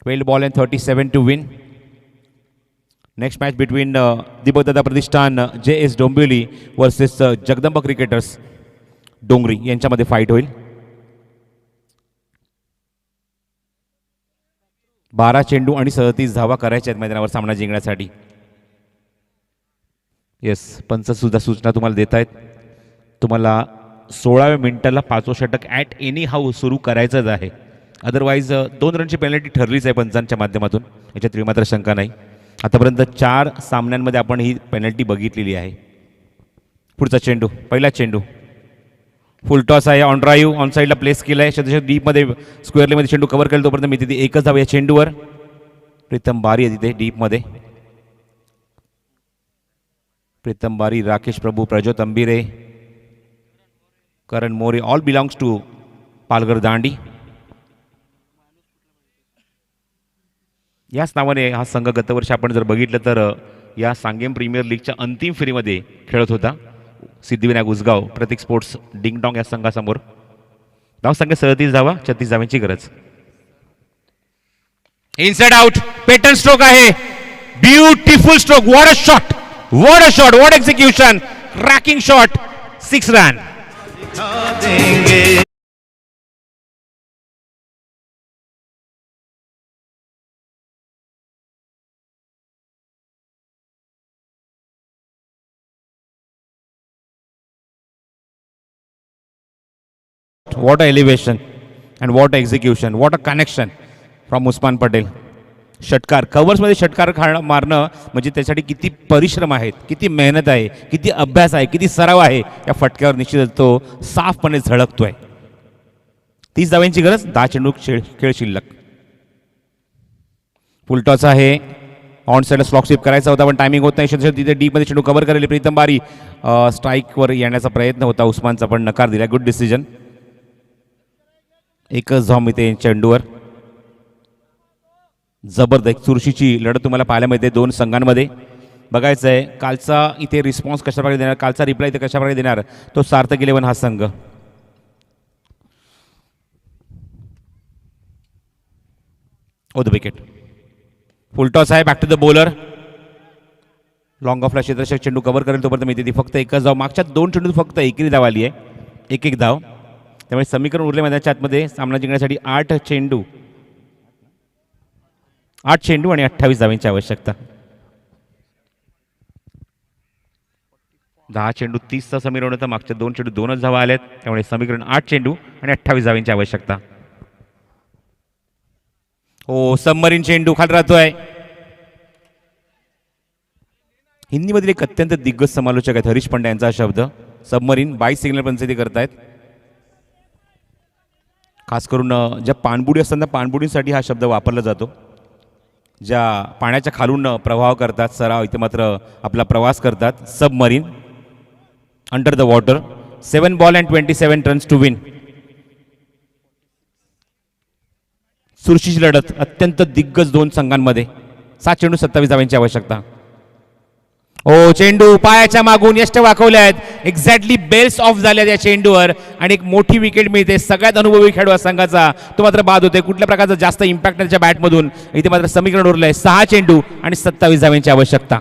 12 ball and 37 to win. Next match between दिबकदादा प्रतिष्ठान JS Dombivli versus Jagdamba cricketers Dongri यांच्यामध्ये फाईट होईल. 12 चेंडू आणि 37 धावा करायच्या आहेत मैदानावर सामना जिंकण्यासाठी. येस, पंच सुद्धा सूचना तुम्हाला देत आहेत. तुम्हाला 16व्या मिनिटाला 5वं षटक ॲट एनी हाऊ सुरू करायचंच आहे. अदरवाईज 2 रनची पेनल्टी ठरलीच आहे पंचांच्या माध्यमातून. याच्यात मात्र शंका नाही. आतापर्यंत 4 सामन्यांमध्ये आपण ही पेनल्टी बघितलेली आहे. पुढचा चेंडू, पहिला चेंडू फुल टॉस आहे. ऑन ड्राईव्ह ऑन साईडला प्लेस केला आहे. शतशः डीपमध्ये स्क्वेअरलीमध्ये चेंडू कव्हर केला तोपर्यंत मी तिथे एकच धाव या चेंडूवर. प्रीतम बारी आहे तिथे डीपमध्ये. Pritam Bari, Rakesh Prabhu, Prajyot Ambire, Karan More, all belongs to Palghar Dandi. याच नावाने हा संघ गतवर्षी आपण जर बघितलं तर या सांगेम प्रीमियर लीगच्या अंतिम फेरीमध्ये खेळत होता. सिद्धिविनायक उसगाव प्रतीक स्पोर्ट्स डिंगडॉंग या संघासमोर. धावसंख्या 37 धावा, 36 धावांची गरज. इनसाइड आउट पेटर्न स्ट्रोक आहे. Beautiful stroke. What a shot, what a shot, what execution, cracking shot. 6 run. What a elevation and what a execution, what a connection from Usman Patel. षटकार कव्हर्समध्ये षटकार मारणं म्हणजे त्यासाठी किती परिश्रम आहेत, किती मेहनत आहे, किती अभ्यास आहे, किती सराव आहे या फटक्यावर निश्चितच तो साफपणे झळकतोय. 30 धावांची गरज. 10 चेंडू खेळ शिल्लक. फुलटॉस आहे. ऑन साईडला स्लॉक स्वीप करायचा होता पण टायमिंग होत नाही. तिथे डीपमध्ये चेंडू कव्हर करेल. प्रीतम बारी स्ट्राईकवर येण्याचा प्रयत्न होता उस्मानचा पण नकार दिला. Good decision. एकच धाव मिळते चेंडूवर. जबरदस्त चुरशीची लढत तुम्हाला पाहायला मिळते 2 संघांमध्ये. बघायचं आहे कालचा इथे रिस्पॉन्स कशाप्रकारे देणार, कालचा रिप्लाय इथे कशाप्रकारे देणार तो सार्थक 11 हा संघ. ओ द विकेट, फुलटॉस आहे, back to the bowler. Long ऑफला क्षेत्ररक्षक चेंडू कव्हर करेल तोपर्यंत मिळते ती फक्त एकच धाव. मागच्या 2 चेंडू फक्त एकेरी धाव आली आहे, एक धाव. त्यामुळे समीकरण उरले मैदानाच्या आतमध्ये सामना जिंकण्यासाठी 8 चेंडू आणि 28 धावांची आवश्यकता. 10 चेंडू 30चा समीकरण होता, मागच्या 2 चेंडू 2च धावा आल्यात. त्यामुळे समीकरण 8 चेंडू आणि 28 धावांची आवश्यकता. हो, सबमरीन चेंडू खाली राहतोय. हिंदीमधील एक अत्यंत दिग्गज समालोचक आहेत हरीश पंड्या यांचा शब्द सबमरीन बाय सिग्नल पंचायती करतायत. खास करून ज्या पाणबुडी असतात ना, पाणबुडींसाठी हा शब्द वापरला जातो. ज्या पाण्याच्या खालून प्रवाह करतात, सराव इथे मात्र आपला प्रवास करतात. Submarine under the water. 7 ball and 27 runs to win. चुरशीची लढत अत्यंत दिग्गज 2 संघांमध्ये. 7 चेंडू 27 धावांची आवश्यकता. ओ, चेंडू पायाच्या मागून यष्ट वाकवले आहेत, एक्झॅक्टली बेल्स ऑफ झाल्या या चेंडूवर आणि एक मोठी विकेट मिळते. सगळ्यात अनुभवी खेळाडू संघाचा तो मात्र बाद होते. कुठल्या प्रकारचा जास्त इम्पॅक्ट त्याच्या बॅटमधून इथे मात्र समीकरण उरलंय. 6 चेंडू आणि 27 धावांची आवश्यकता.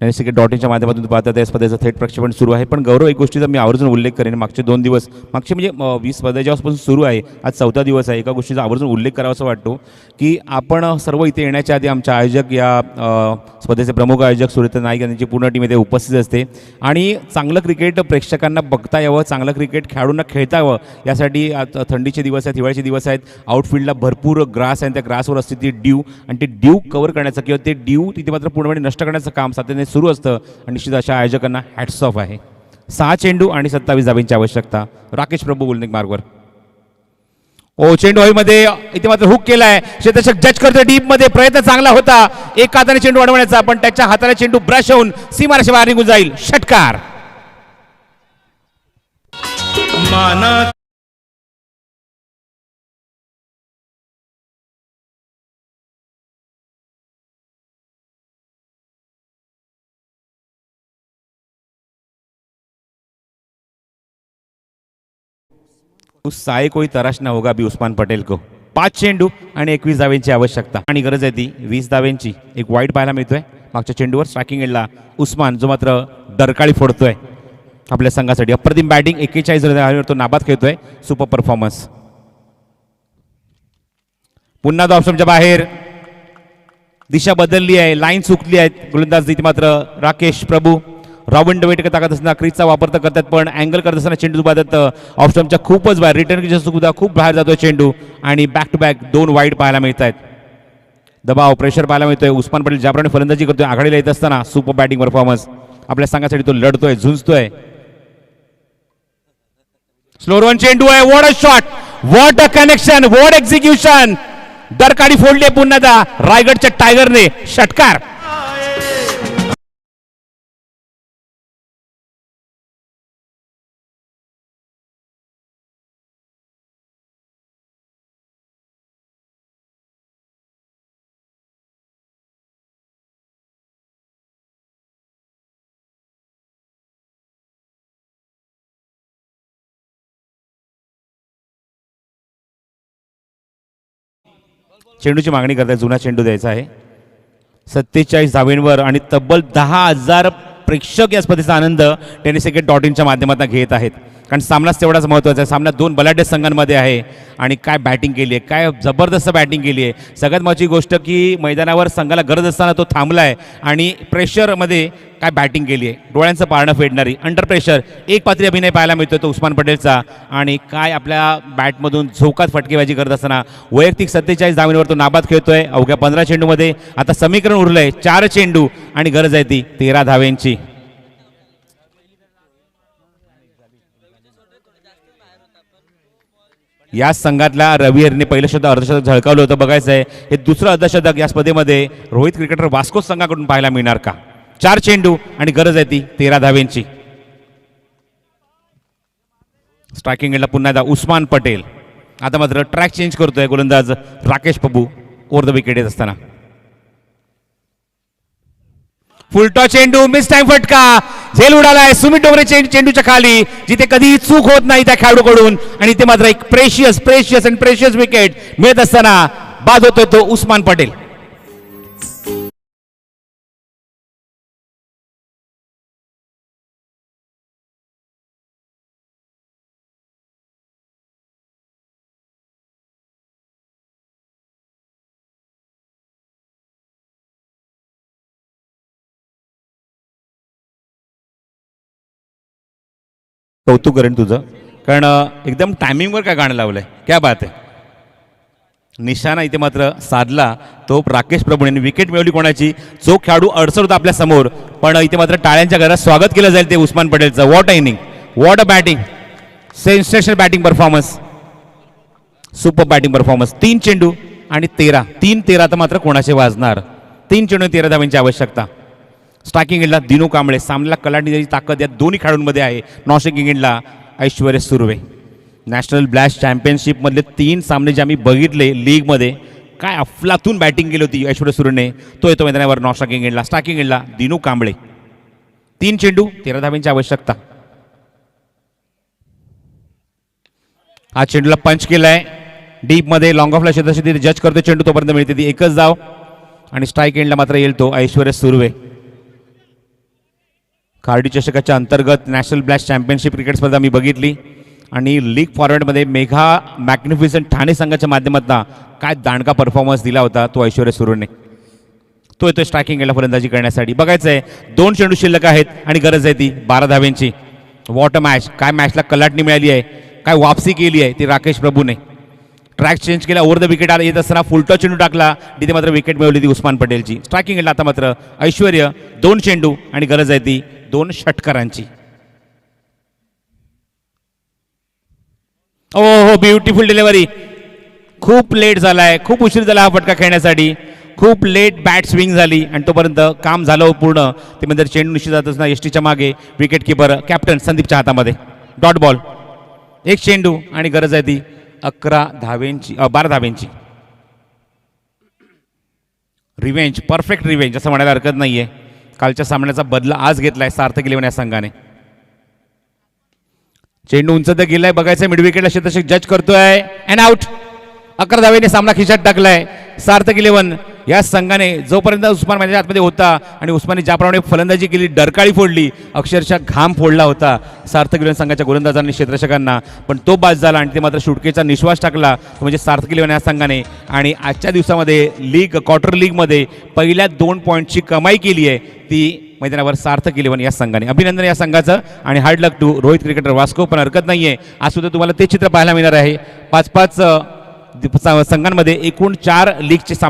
.inच्या माध्यमातून पाहतात या स्पर्धेचं थेट प्रक्षेपण सुरू आहे. पण गौरव, एक गोष्टीचा मी आवर्जून उल्लेख करेन, मागचे 2 दिवस म्हणजे 20 स्पर्धा जेव्हापासून सुरू आहे, आज 4था दिवस आहे, एका गोष्टीचा आवर्जून उल्लेख करावा असं वाटतो की आपण सर्व इथे येण्याच्या आधी आमच्या आयोजक, या स्पर्धेचे प्रमुख आयोजक सुरेंद्र नाईक यांची पूर्ण टीम इथे उपस्थित असते आणि चांगलं क्रिकेट प्रेक्षकांना बघता यावं, चांगलं क्रिकेट खेळाडूंना खेळता यावं यासाठी थंडीचे दिवस आहेत, हिवाळ्याचे दिवस आहेत. आउटफील्डला भरपूर ग्रास आहे, त्या ग्रासवर असते ती ड्यू आणि ते ड्यू कव्हर करण्याचं किंवा ते ड्यू तिथे मात्र पूर्णपणे नष्ट करण्याचं काम सातत्याने सुरू असतं आणि निश्चित अशा आयोजकांना हॅट्स ऑफ आहे. 6 चेंडू आणि 27 धावांची आवश्यकता. राकेश प्रभू गोलंदाज मार्गवर. ओ, चेंडू हवेमध्ये इथे मात्र हुक केलाय, क्षेत्ररक्षक जज करतोय डीप मध्ये. प्रयत्न चांगला होता एक हाताने चेंडू अडवण्याचा, पण त्याच्या हाताला चेंडू ब्रश होऊन सीमारेषेच्या बाहेर निघून जाईल. षटकार. उस साये कोई तराश ना होगा अभी उस्मान पटेल को. 5 चेंडू आणि 21 धावांची आवश्यकता आणि गरज आहे ती 20 धावांची. एक वाईट पाहायला मिळतोय मागच्या चेंडूवर. स्ट्रायकिंग एंडला उस्मान, जो मात्र डरकाळी फोडतोय आपल्या संघासाठी. अप्रतिम बॅटिंग, 41 धावांवर तो नाबाद खेळतोय. Super performance. पुन्हा ऑप्शनच्या बाहेर, दिशा बदलली आहे, लाईन चुकली आहे. गोलंदाज इथे मात्र राकेश प्रभू रावंड वेट टाकत असताना क्रीजचा वापर तर करतात, पण अँगल करत असताना चेंडू बाधत ऑप्शनच्या खूपच बाहेर. रिटर्न सुद्धा खूप बाहेर जातोय चेंडू आणि बॅक टू बॅक 2 वाईड पाहायला मिळत आहेत. दबाव, प्रेशर पाहायला मिळतोय. उस्मान पटेल ज्याप्रमाणे फलंदाजी करतोय आघाडीला येत असताना सुपर बॅटिंग परफॉर्मन्स. आपल्या संघासाठी तो लढतोय, झुंजतोय. स्लोअर वन चेंडू आहे. What a shot, what a connection, what execution. दरकाडी फोडले पुन्हा रायगडच्या टायगरने. षटकार. चेंडूची मागणी करताय, जुना चेंडू द्यायचा आहे. 47 धावेंवर आणि तब्बल 10,000 प्रेक्षक या स्पर्धेचा आनंद tenniscricket.inच्या माध्यमातून घेत आहेत. कारण सामनाच तेवढाच महत्त्वाचा आहे. सामना 2 बलाढ्य संघांमध्ये आहे आणि काय बॅटिंग केली आहे, काय जबरदस्त बॅटिंग केली आहे. सगळ्यात महत्त्वाची गोष्ट की मैदानावर संघाला गरज असताना तो थांबला आहे आणि प्रेशरमध्ये काय बॅटिंग केली आहे. डोळ्यांचं पारणं फेडणारी, अंडर प्रेशर एक पात्री अभिनय पाहायला मिळतो तो उस्मान पटेलचा. आणि काय आपल्या बॅटमधून झोकात फटकेबाजी करत असताना वैयक्तिक 47 धावेंवर तो नाबाद खेळतोय अवघ्या 15 चेंडूमध्ये. आता समीकरण उरलंय 4 चेंडू आणि गरज आहे ती 13 धावेंची. या संघातल्या रवी हरीने पहिलं शतक अर्धशतक झळकावलं होतं. बघायचं आहे हे दुसरं अर्धशतक या स्पर्धेमध्ये रोहित क्रिकेटर वास्को संघाकडून पाहायला मिळणार का. 4 चेंडू आणि गरज आहे ती 13 धावेंची. स्ट्रायकिंग एंडला पुन्हा एकदा उस्मान पटेल. आता मात्र ट्रॅक चेंज करतोय गोलंदाज राकेश प्रभू ओव्हर द विकेट येत असताना. फुलटॉ चेंडू मिस टाइम फटका. झेल उडालाय सुमित डोंगरे चेंडूच्या खाली जिथे कधी चूक होत नाही त्या खेळाडूकडून आणि ते मात्र एक प्रेशियस विकेट मिळत असताना बाद होतोय तो उस्मान पटेल. कौतुक करेन तुझं कारण एकदम टायमिंगवर काय गाणं लावलंय. क्या बात आहे. निशाणा इथे मात्र साधला तो राकेश प्रभू यांनी. विकेट मिळवली कोणाची. जो खेळाडू अडसर होता आपल्या समोर पण इथे मात्र टाळ्यांच्या घरात स्वागत केलं जाईल ते उस्मान पटेलचं. What a inning, what a batting, sensational batting performance, super batting performance. 3 चेंडू आणि 13 आता मात्र कोणाचे वाजणार. 3 चेंडू 13 धावांची आवश्यकता. स्ट्रायकिंग एंडला दिनू कांबळे. सामन्याला कलाटणी द्यायची ताकद या दोन्ही खेळाडूंमध्ये आहे. नॉन स्ट्रायकिंग एंडला ऐश्वर्य सुर्वे. नॅशनल ब्लॅस्ट चॅम्पियनशिपमधले 3 सामने जे आम्ही बघितले लीगमध्ये काय अफलातून बॅटिंग केली होती ऐश्वर्य सुर्वेने. तो येतो मैदानावर नॉन स्ट्रायकिंग एंडला. स्ट्रायकिंग एंडला दिनू कांबळे. 3 चेंडू 13 धावांची आवश्यकता. हा चेंडूला पंच केलाय डीपमध्ये. लॉंग ऑफला शेताशी जज करतो चेंडू तोपर्यंत मिळते ती एकच धाव आणि स्ट्राईक एंडला मात्र येईल तो ऐश्वर्य सुर्वे. खार्डी चषकाच्या अंतर्गत नॅशनल ब्लॅस्ट चॅम्पियनशिप क्रिकेट स्पर्धा मी बघितली आणि लीग फॉर्मॅटमध्ये मेघा मॅग्निफिसंट ठाणे संघाच्या माध्यमातून काय दांडका परफॉर्मन्स दिला होता तो ऐश्वर्य सुर्वेने. तो येतोय स्ट्रायकिंग एंडला फलंदाजी करण्यासाठी. बघायचं आहे 2 चेंडू शिल्लक आहेत आणि गरज आहे ती 12 धावेंची. What a match. काय मॅचला कलाटणी मिळाली आहे, काय वापसी केली आहे ती राकेश प्रभूने. ट्रॅक चेंज केला. ओव्हर द विकेट आला येत असताना फुलटॉ चेंडू टाकला. तिथे मात्र विकेट मिळवली ती उस्मान पटेलची. स्ट्रायकिंग एंडला आता मात्र ऐश्वर्य 2 चेंडू आणि गरज आहे ती 2 षटकारांची. ओ हो ब्युटिफुल डिलिव्हरी. खूप लेट झालाय, खूप उशीर झाला हा फटका खेळण्यासाठी. खूप लेट बॅट स्विंग झाली आणि तोपर्यंत काम झालं पूर्ण. ते म्हणजे चेंडू निश्चित जात असताना एसटीच्या मागे विकेट किपर कॅप्टन संदीपच्या हातामध्ये. Dot ball. 1 चेंडू आणि गरज आहे ती 12 धावेंची. रिव्हेंज, परफेक्ट रिव्हेंज असं म्हणायला हरकत नाहीये. कालच्या सामन्याचा बदला आज घेतलाय सार्थक इलेव्हन या संघाने. चेंडू उंच तर गेलाय. बघायचं मिड विकेटला क्षेत्ररक्षक जज करतोय. And out. 11 धावेने सामना खिशात टाकलाय सार्थक इलेव्हन या संघाने. जोपर्यंत उस्मान मैदानाच्या आतमध्ये होता आणि उस्मानने ज्याप्रमाणे फलंदाजी केली, डरकाळी फोडली, अक्षरशः घाम फोडला होता सार्थक इलेव्हन संघाच्या गोलंदाजांनी क्षेत्ररक्षकांना, पण तो बाद झाला आणि ते मात्र सुटकेचा निश्वास टाकला तो म्हणजे सार्थक इलेव्हन या संघाने. आणि आजच्या दिवसामध्ये लीग क्वार्टर लीगमध्ये पहिल्या 2 पॉईंटची कमाई केली आहे ती मैदानावर सार्थक इलेव्हन या संघाने. अभिनंदन या संघाचं आणि hard luck to Rohit cricketer Vasco. पण हरकत नाहीये, आज सुद्धा तुम्हाला ते चित्र पाहायला मिळणार आहे. 5-5 संघांमध्ये एकूण 4 लीगचे सामने